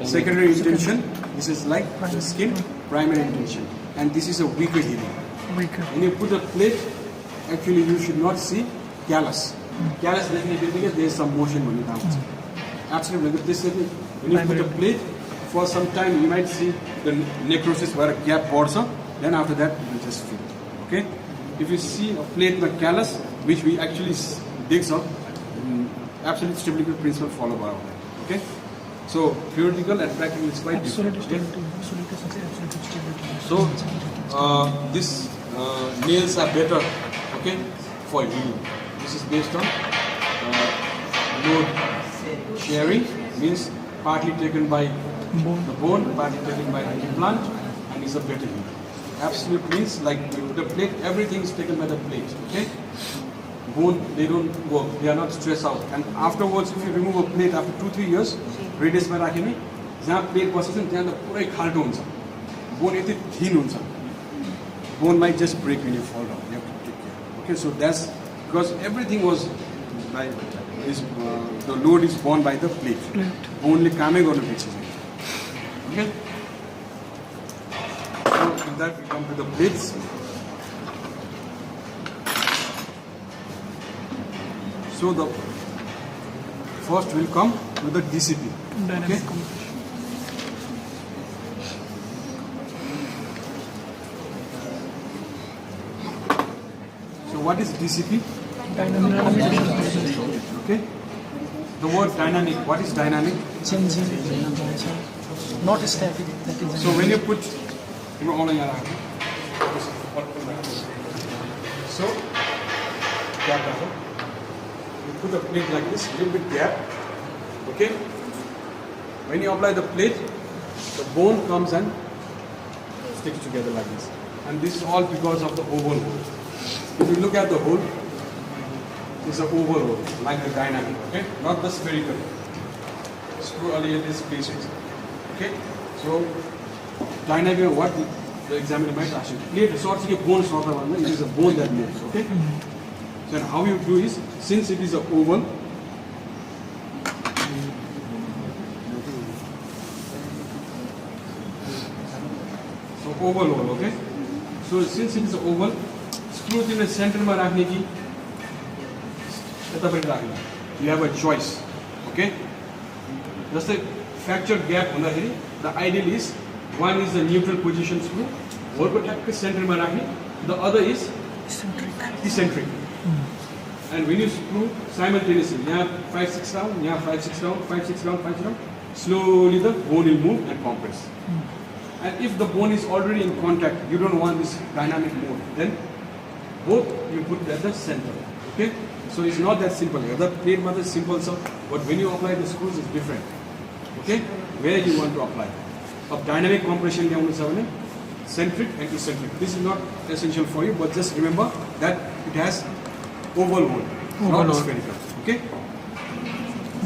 secondary intention. This is like the skin, primary intention, and this is a weaker healing. When you put a plate, actually you should not see callus. Callus definitely because there is some motion when you down. Absolutely. This is when you put a plate for some time, you might see the necrosis where a gap pours up. Then after that, you will just feel. Okay. If you see a plate like callus, which we actually digs up, absolute stability principle follow by that. Okay, so theoretical and practical is quite different. Okay? So these nails are better, okay, for healing. This is based on load sharing, means partly taken by the bone, partly taken by the implant, and is a better healing. Absolute means like the plate, everything is taken by the plate. Okay, bone they don't work, they are not stressed out. And afterwards, if you remove a plate after 2-3 years, radius में राखें नहीं, जहाँ plate buses हैं, जहाँ तो पूरा एक खाल्टो होता है, bone इतनी thin होता है, bone might just break when you fall down. You have to take care. Okay, so that's because everything was by the load is borne by the plate. Only कामे गर्नु पर्छ. Okay. With that we come to the plates. So the first will come with the DCP. Okay. So what is DCP? dynamic Okay. The word dynamic. What is dynamic? changing not static, that is So when you put so gap you put a plate like this, little bit gap. Okay. When you apply the plate, the bone comes and sticks together like this. And this is all because of the oval hole. If you look at the hole, it's an oval hole, like the dynamic. Okay, not the spherical. Screw earlier this place. Okay. So dynamic, what the examiner might ask you. Plate sorts of bone sort of one. It is a bone that moves. Okay. So how you do is, since it is a oval, so oval hole. Okay. So since it is a oval, screw in the center में रखने की you have a choice. Okay. Just a fracture gap होना है. The ideal is one is the neutral position screw, और को tap के center में रखने. The other is eccentric. And when you screw simultaneously, यहाँ 5-6 round, यहाँ 5-6 round, 5-6 round, 5 round, slowly the bone will move and compress. And if the bone is already in contact, you don't want this dynamic mode, then both you put at the center. Okay? So it's not that simple. The plate method is simple, sir, but when you apply the screws, it's different. Okay, where you want to apply. Of dynamic compression, centric and eccentric. This is not essential for you, but just remember that it has oval hole, not hole. spherical. Okay.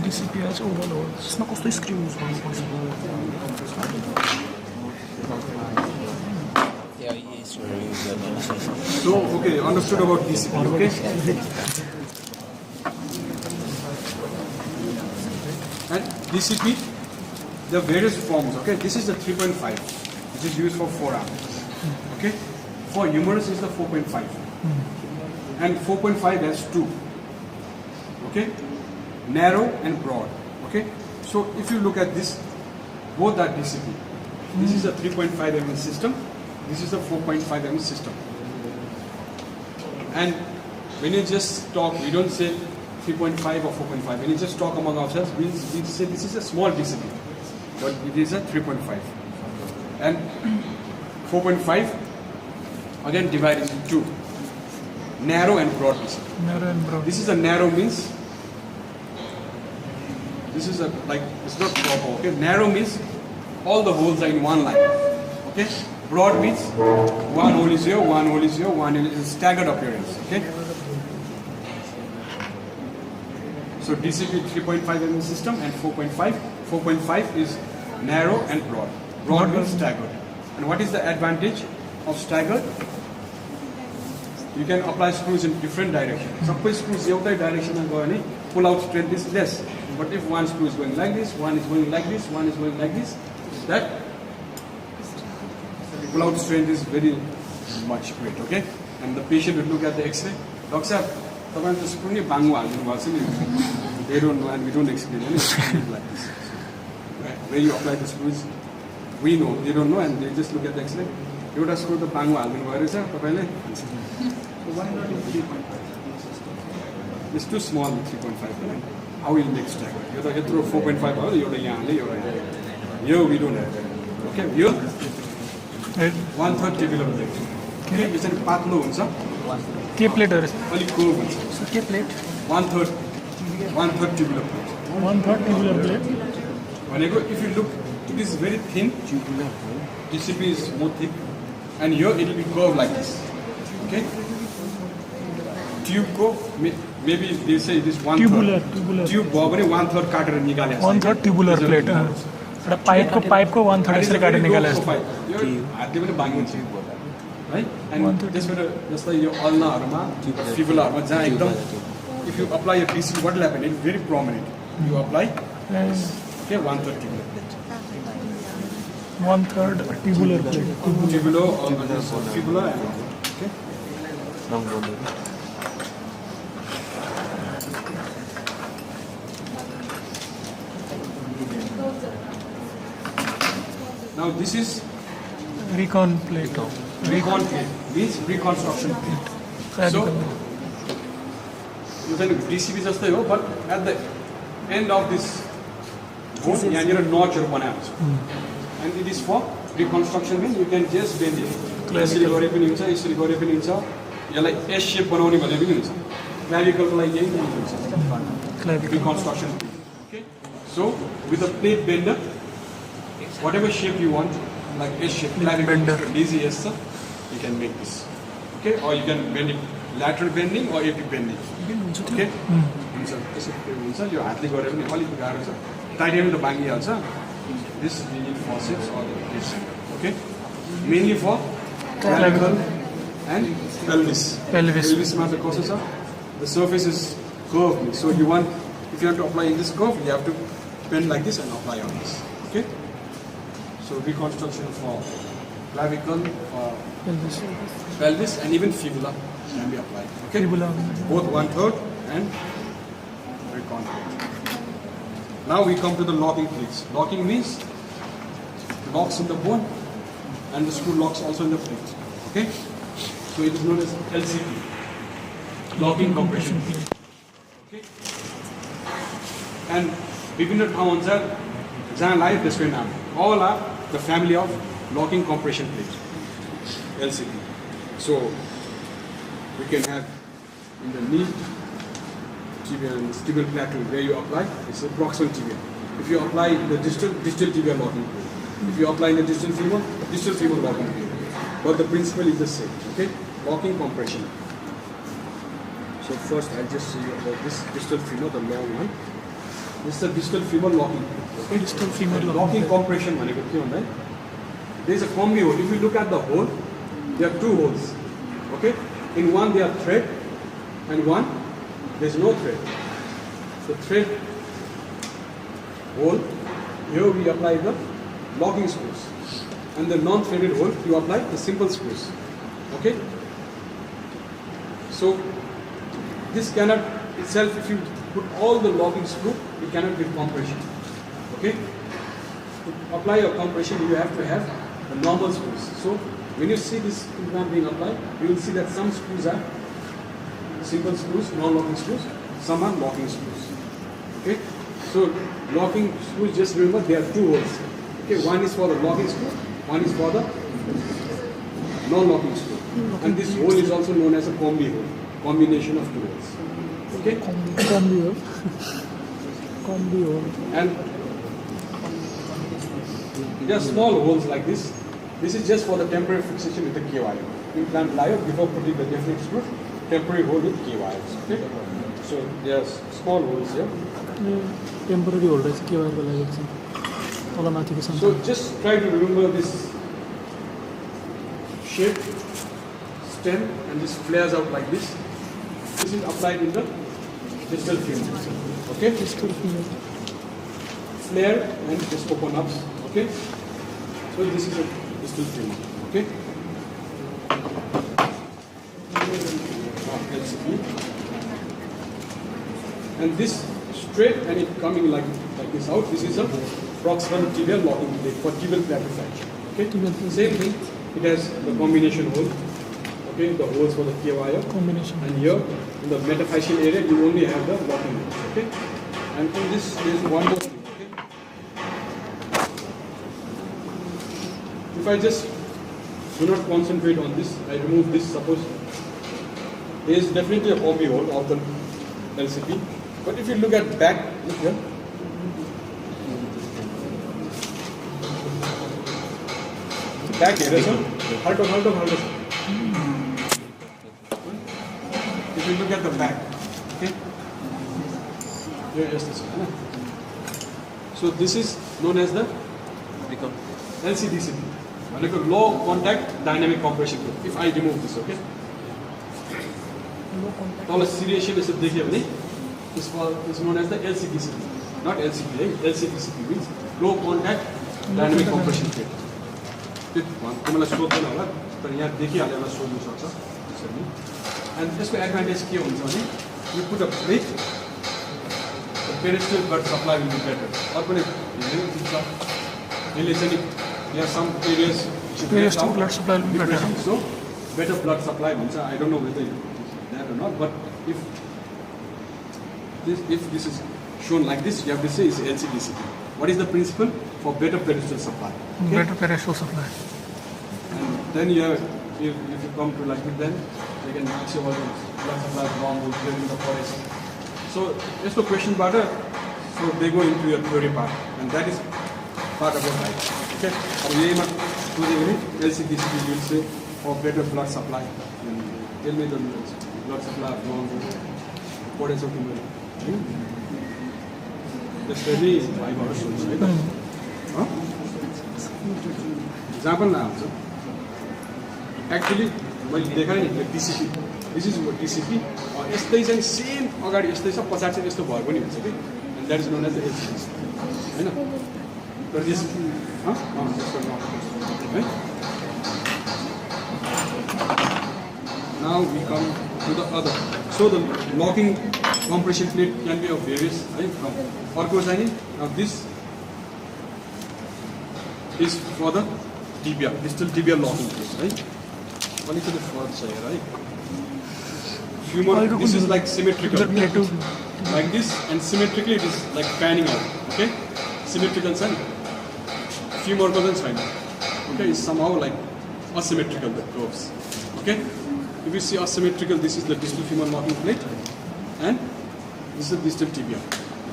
DCP has oval holes. यसमा कस्तो screw use गर्नुपर्छ? Yeah, yes, sir. So, okay, understood about DCP. Okay. And DCP, the various forms. Okay, this is the 3.5, which is used for forearm. Okay, for humerus is the 4.5, and 4.5 has two. Okay, narrow and broad. Okay, so if you look at this, both are DCP. This is a 3.5 mm system. This is a 4.5 mm system. And when you just talk, we don't say 3.5 or 4.5. When you just talk among ourselves, we say this is a small DCP, but it is a 3.5. And 4.5 again divided into two: narrow and broad DCP. Narrow and broad. This is a narrow means this is a like it's not proper. Okay, narrow means all the holes are in one line. Okay, broad means one hole is here, one hole is here, one hole is staggered appearance. Okay. So DCP 3.5 mm system and 4.5. 4.5 is narrow and broad. Broad means staggered. And what is the advantage of staggered? You can apply screws in different directions. Suppose screws in every direction and go any pull out strength is less. But if one screw is going like this, one is going like this, one is going like this, that pull out strength is very much great. Okay? And the patient will look at the X-ray. Doctor, the screw ni bangu they don't know and we don't explain anything like this. Right? Where you apply the screws, we know, they don't know and they just look at the X-ray. You would have screwed the bangu it's too small, 3.5. How will you make stagger? You have to throw 4.5 here we don't have that. Okay, here 1/3 tubular plate. Okay, it's a patlo huncha. K plate or Only curve huncha. So के plate 1/3 tubular plate. 1/3 tubular plate. If you look, it is very thin. DCP is more thick, and here it will be curved like this. Okay. Tube go maybe they say it is 1/3. Tubular. Tube go 1/3 काटेर निकाले. 1/3 tubular plate. एउटा pipe को 1/3 यसरी काटेर निकाले जस्तो. हातले पनि बाङ्गिन्छ. Right? And just like your ulna, fibula, if you apply a DCP, what will happen? It is very prominent. You apply, okay, 1/3 tubular plate. 1/3 tubular plate. Tubular or fibula, okay. Now this is Recon plate. recon plate, means reconstruction plate. So you can DCP just हो, but at the end of this bone, यहाँ notch बनाएको छ. And it is for reconstruction means you can just bend it. यसरी गरे पनि हुन्छ, यसरी गरे पनि हुन्छ. यसलाई S shape बनाउने भने पनि हुन्छ. Clavicle को लागि यही हुन्छ. Reconstruction plate. Okay. So with a plate bender, whatever shape you want, like S shape, clavicle, easy yes sir, you can make this. Okay, or you can bend it lateral bending or AP bending. Okay, your हातले गरे पनि अलिक गाह्रो छ. Titanium त भाङ्गिहाल्छ. This we need forceps or this. Okay, mainly for clavicle and pelvis. Pelvis मा चाहिँ कस्तो छ? The surface is curved, so you want, if you want to apply in this curve, you have to bend like this and apply on this. Okay. So reconstruction for clavicle, pelvis, and even fibula can be applied. Okay. Fibula. Both 1/3 and recon. Now we come to the locking plates. Locking means locks in the bone, and the screw locks also in the plate. Okay. So it is known as LCP, locking compression plate. Okay. And विभिन्न ठाउँहरुमा जहाँ live त्यसको नाम. All are the family of locking compression plate, LCP. So we can have in the knee, tibial plateau where you apply, it's a proximal tibia. If you apply the distal tibia locking plate. If you apply the distal femur locking plate. But the principle is the same. Okay, locking compression. So first I'll just show you about this distal femur, the long one. This is a distal femur locking plate. Okay, Distal femur locking compression. There is a combi hole. If you look at the hole, there are two holes. Okay, in one there are thread, and one there is no thread. The thread hole, here we apply the locking screws, and the non-threaded hole you apply the simple screws. Okay, so this cannot itself, if you put all the locking screw, it cannot give compression. Okay, to apply a compression you have to have the normal screws. So when you see this implant being applied, you will see that some screws are simple screws, non-locking screws, some are locking screws. Okay, so locking screws, just remember there are two holes. Okay, one is for the locking screw, one is for the non-locking screw. And this hole is also known as a combi hole, combination of two holes. Okay, combi hole. and there are small holes like this. This is just for the temporary fixation with the K wire. Implant wire before putting the definite screw, temporary hole with K wires. Okay, so there are small holes here. Temporary holder चाहिँ के वायरको लागि छ तल माथिको छ So just try to remember this shape, stem, and this flares out like this. This is applied in the distal femur. Okay, distal femur flare and just open up. Okay, so this is a distal femur. Okay. Let's see. And this straight and it coming like this out. This is a proximal tibial locking plate for tibial plateau fracture. Okay. Same thing. It has the combination hole. Okay, the holes for the K wire. Combination And here in the metaphyseal area, you only have the locking holes. Okay. And in this, there is one more thing. Okay. If I just do not concentrate on this, I remove this. Suppose there is definitely a combi hole of the LCP. But if you look at back, look here. Back here, sir. Hold on. If you look at the back, okay. Here is this one. So this is known as the LCDCP, like a low contact dynamic compression group. If I remove this, okay. Now a seriation is is known as the LCDCP, not LCP. LCDCP means low contact dynamic compression plate. तिमीलाई सोध्दैन होला तर यहाँ देखिहाल्यो होला सोध्नु सक्छ त्यसरी end त्यसको advantage के हुन्छ भने you put a plate the periosteal blood supply will be better अर्को नै धेरै दिन्छ यसले चाहिँ यहाँ some areas periosteal blood supply will be better so better blood supply हुन्छ I don't know whether that or not, but if this is shown like this, you have to say is LCDCP. What is the principle for better pedestal supply? Okay? Better periosteal supply And then you have, if you come to like it, then you can see what is blood supply wrong with clearing the forest. So just a question about it. So they go into your theory part, and that is part of your life. Okay. So LCDCP will say for better blood supply. And tell me the blood supply wrong with what is okay with it. That's very VIVA source, right? Huh? Example now. Actually, मैले देखाएँ नि TCP. This is what TCP. और यस्तै चाहिँ same अगाडि यस्तै छ पछाडि चाहिँ यस्तो भएको नि हुन्छ कि and that is known as the LCDCP. हैन? तर this right? Now we come to the other. So the locking compression plate can be of various, right? Orco signing. Now this is for the tibia, distal tibia locking plate, right? Only to the fourth side, right? Femur, this is like symmetrical, like this, and symmetrically it is like panning out, okay? Symmetrical sign. Femur goes sign, okay? Is somehow like asymmetrical, the curves, okay? If you see asymmetrical, this is the distal femur locking plate, and this is the distal tibia,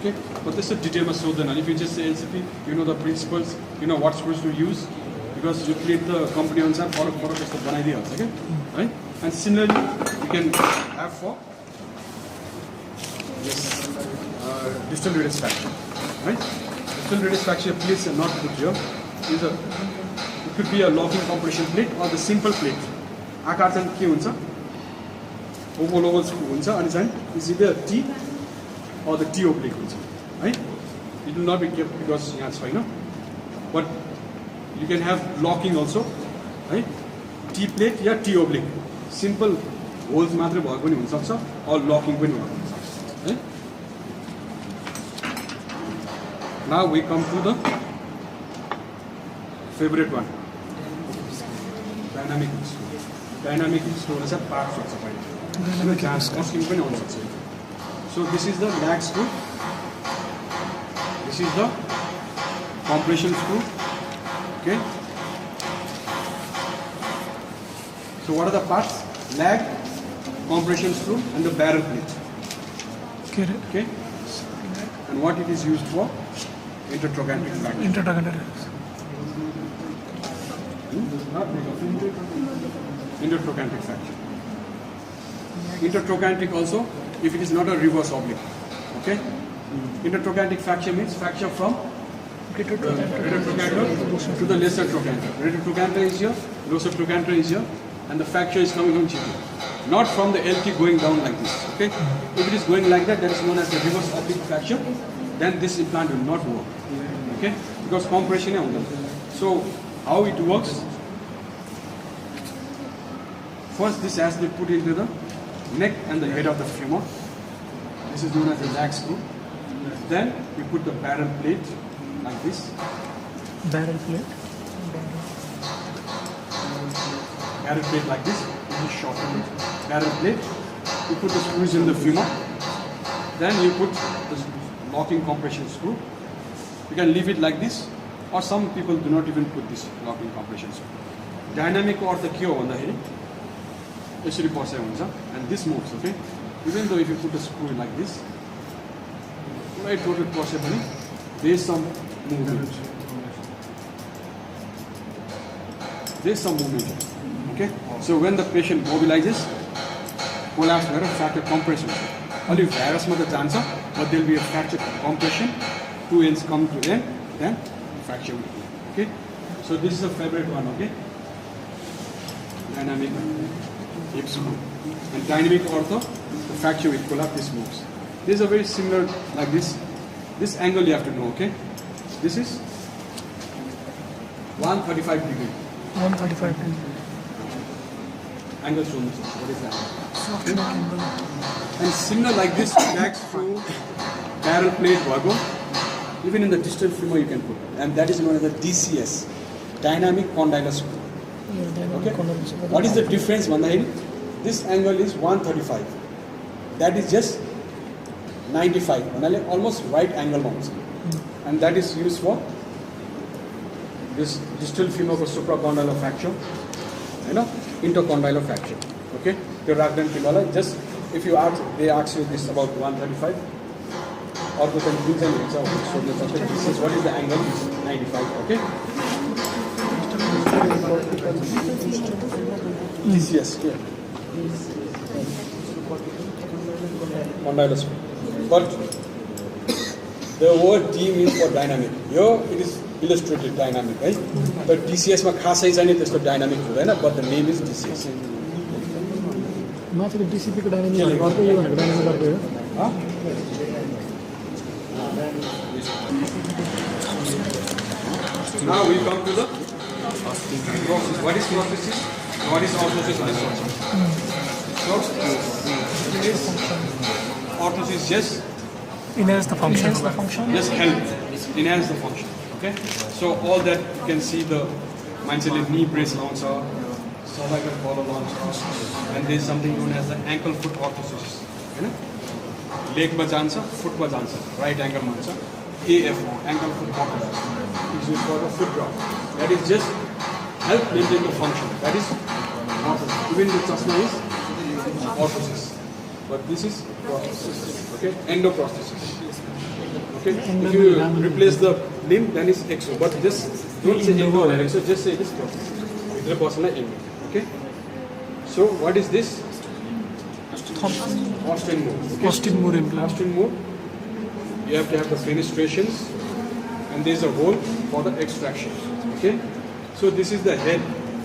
Okay, but this is detail must show then. If you just say LCP, you know the principles, you know what supposed to use, because you create the company on some for just one idea. Okay, right? And similarly, you can have for this distal radius fracture, right? Distal radius fracture plates are not put here. It could be a locking compression plate or the simple plate. आकार चाहिँ के हुन्छ? Oval हुन्छ अनि चाहिँ is either T or the T oblique हुन्छ, right? It will not be kept because यहाँ छैन. But you can have locking also, right? T plate या T oblique. Simple holes मात्र भएको पनि हुन सक्छ or locking पनि भएको हुन सक्छ, right? Now we come to the favorite one. Dynamic screw. Dynamic screw is a part of the pipe. So this is the lag screw. This is the compression screw. Okay. So what are the parts? Lag, compression screw, and the barrel plate. Okay. And what it is used for? Intertrochanteric fracture. Intertrochanteric fracture. Intertrochanteric also, if it is not a reverse oblique. Okay? Intertrochanteric fracture means fracture from greater trochanter to the lesser trochanter. Greater trochanter is here, lesser trochanter is here, and the fracture is coming from GT. Not from the LT going down like this. Okay? If it is going like that, that is known as the reverse oblique fracture. Then this implant will not work. Okay? Because compression is on them. So how it works? First, this has to be put into the neck and the head of the femur. This is known as the lag screw. Then we put the barrel plate like this. Barrel plate. Barrel plate like this. We shorten it. Barrel plate. You put the screws in the femur. Then you put the locking compression screw. You can leave it like this, or some people do not even put this locking compression screw. Dynamic or the key on the head. And this moves, okay? Even though if you put a screw like this, right total possibly, there is some movement. There is some movement, okay? So when the patient mobilizes, collapse or fracture compression. Only virus mother chance, but there will be a fracture compression, two ends come to end, then fracture will be, okay? So this is a favorite one, okay? Dynamic hip screw. And dynamic ortho, the fracture will collapse, this moves. These are very similar like this. This angle you have to know, okay? This is 135 degree. 135 degree. Angle shown. What is that? Okay. And similar like this, lag screw, barrel plate, vago. Even in the distal femur you can put. And that is known as the DCS, dynamic condyle screw. Okay. What is the difference? This angle is 135. That is just 95. Almost right angle mounts. And that is used for this distal femur supracondylar fracture. You know, intercondylar fracture. Okay. The ragdan femur. Just if you ask, they ask you this about 135. Or the conclusion this is what is the angle? 95. Okay. Yes, clear. Condylus. But the word D means for dynamic. Here it is illustrated dynamic, right? But DCS ma khasai chani testo dynamic hudaina, but the name is DCS. माथिको DCP को dynamic अर्को यो भनेको dynamic अर्को हो. Now we come to the process. What is prosthesis? What is orthosis? Orthosis just enhance the function. Just help enhance the function. Okay. So all that you can see the mindset knee brace launcher, cervical collar launcher, and there is something known as the ankle foot orthosis. You know? Leg ma jancha, foot ma jancha, right ankle mancha. AFO, ankle foot orthosis. It's used for the foot drop. That is just help maintain the function. That is orthosis. Even the chasma is orthosis. but this is prosthesis. Okay, endoprosthesis. Okay, if you replace the limb, then it's exo. But just don't say endo or exo, just say it is prosthesis. Okay. So what is this? Austin move. Okay? Austin Moore implant. Austin move. You have to have the fenestrations, and there is a hole for the extraction. Okay. So this is the head,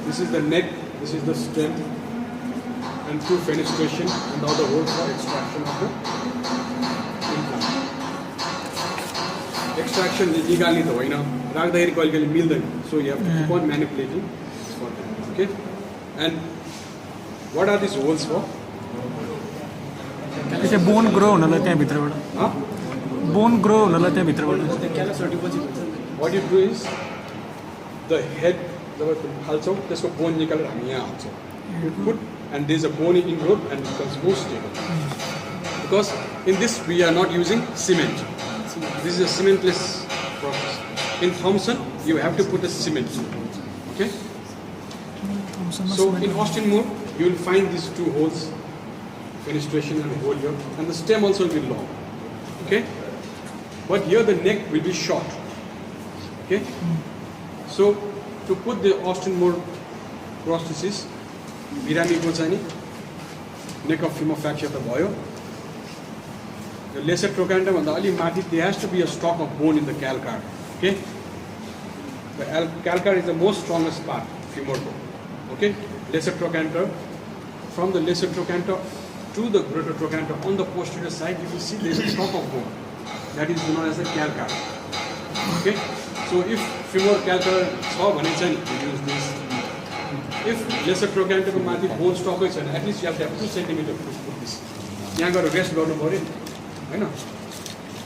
this is the neck, this is the stem, and two fenestration, and the other hole for extraction of the implant. Extraction निकाल्ने त होइन, राख्दाखेरि कहिले मिल्दैन. So you have to keep on manipulating for that. Okay. And what are these holes for? त्यो bone grow हुनलाई त्यहाँ भित्रबाट Huh? बोन ग्रो हुनलाई त्यहाँ भित्रबाट What you do is the head जब हाल्छौँ त्यसको बोन निकालेर हामी यहाँ हाल्छौँ. You put and there is a bone ingrowth and it becomes more stable. Because in this we are not using cement. This is a cementless process. In Thompson you have to put a cement. Okay. So in Austin Moore you will find these two holes, fenestration and hole here, and the stem also will be long. Okay. But here the neck will be short. Okay. So to put the Austin Moore prosthesis, बिरामीको चाहिँ नि neck of femur fracture त भयो. The lesser trochanter भन्दा अलि माथि there has to be a stalk of bone in the calcar. Okay. The calcar is the most strongest part femur bone. Okay. Lesser trochanter, from the lesser trochanter to the greater trochanter on the posterior side you will see there is a stalk of bone. That is known as the calcar. Okay. So if femur calcar छ भने चाहिँ you use this. If lesser trochanter को माथि bone stock छैन, at least you have to have 2 cm to put this. यहाँ गएर rest गर्नु पर्यो हैन.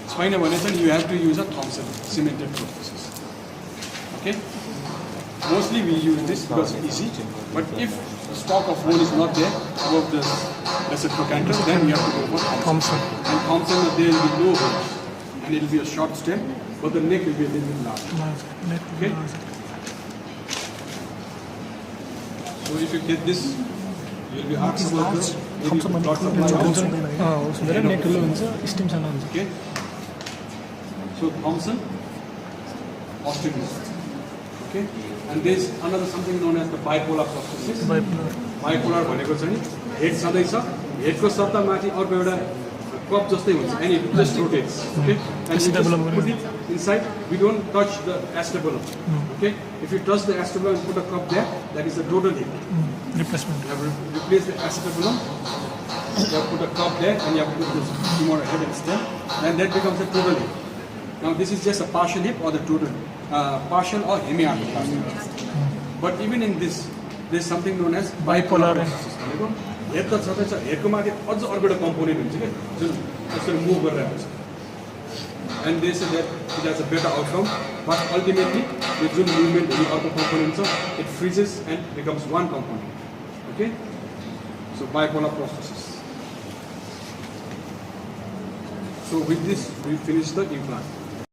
छैन भने चाहिँ you have to use a Thompson cemented prosthesis. Okay. Mostly we use this because it's easy. But if the stock of bone is not there above the lesser trochanter, then we have to go for Thompson. And Thompson there will be no hole, and it will be a short stem, but the neck will be a little bit larger. Okay. So if you get this, you will be asked about the blood supply also. नेक ठुलो हुन्छ steam सानो हुन्छ. Okay. So Thompson, Austin. Okay. And there is another something known as the bipolar prosthesis. Bipolar भनेको चाहिँ head सधैँ छ, हेडको सट्टा माथि अर्को एउटा कप जस्तै हुन्छ, and it just rotates. Okay. And you just put it inside. We don't touch the acetabulum. Okay. If you touch the acetabulum and put a cup there, that is the total hip. Replacement. You have to replace the acetabulum. You have to put a cup there, and you have to put this femur head and stem, and that becomes a total hip. Now this is just a partial hip or the total, partial or hemiarthroplasty. But even in this, there is something known as bipolar prosthesis. Head त छँदै छ, हेडको माथि अझ अर्को एउटा component हुन्छ के जुन यसरी मुभ गरेर हुन्छ. And they say that it has a better outcome, but ultimately the Jun movement हुने अर्को कम्पोनेन्ट छ, it freezes and becomes one component. Okay. So bipolar prosthesis. So with this we finish the implant.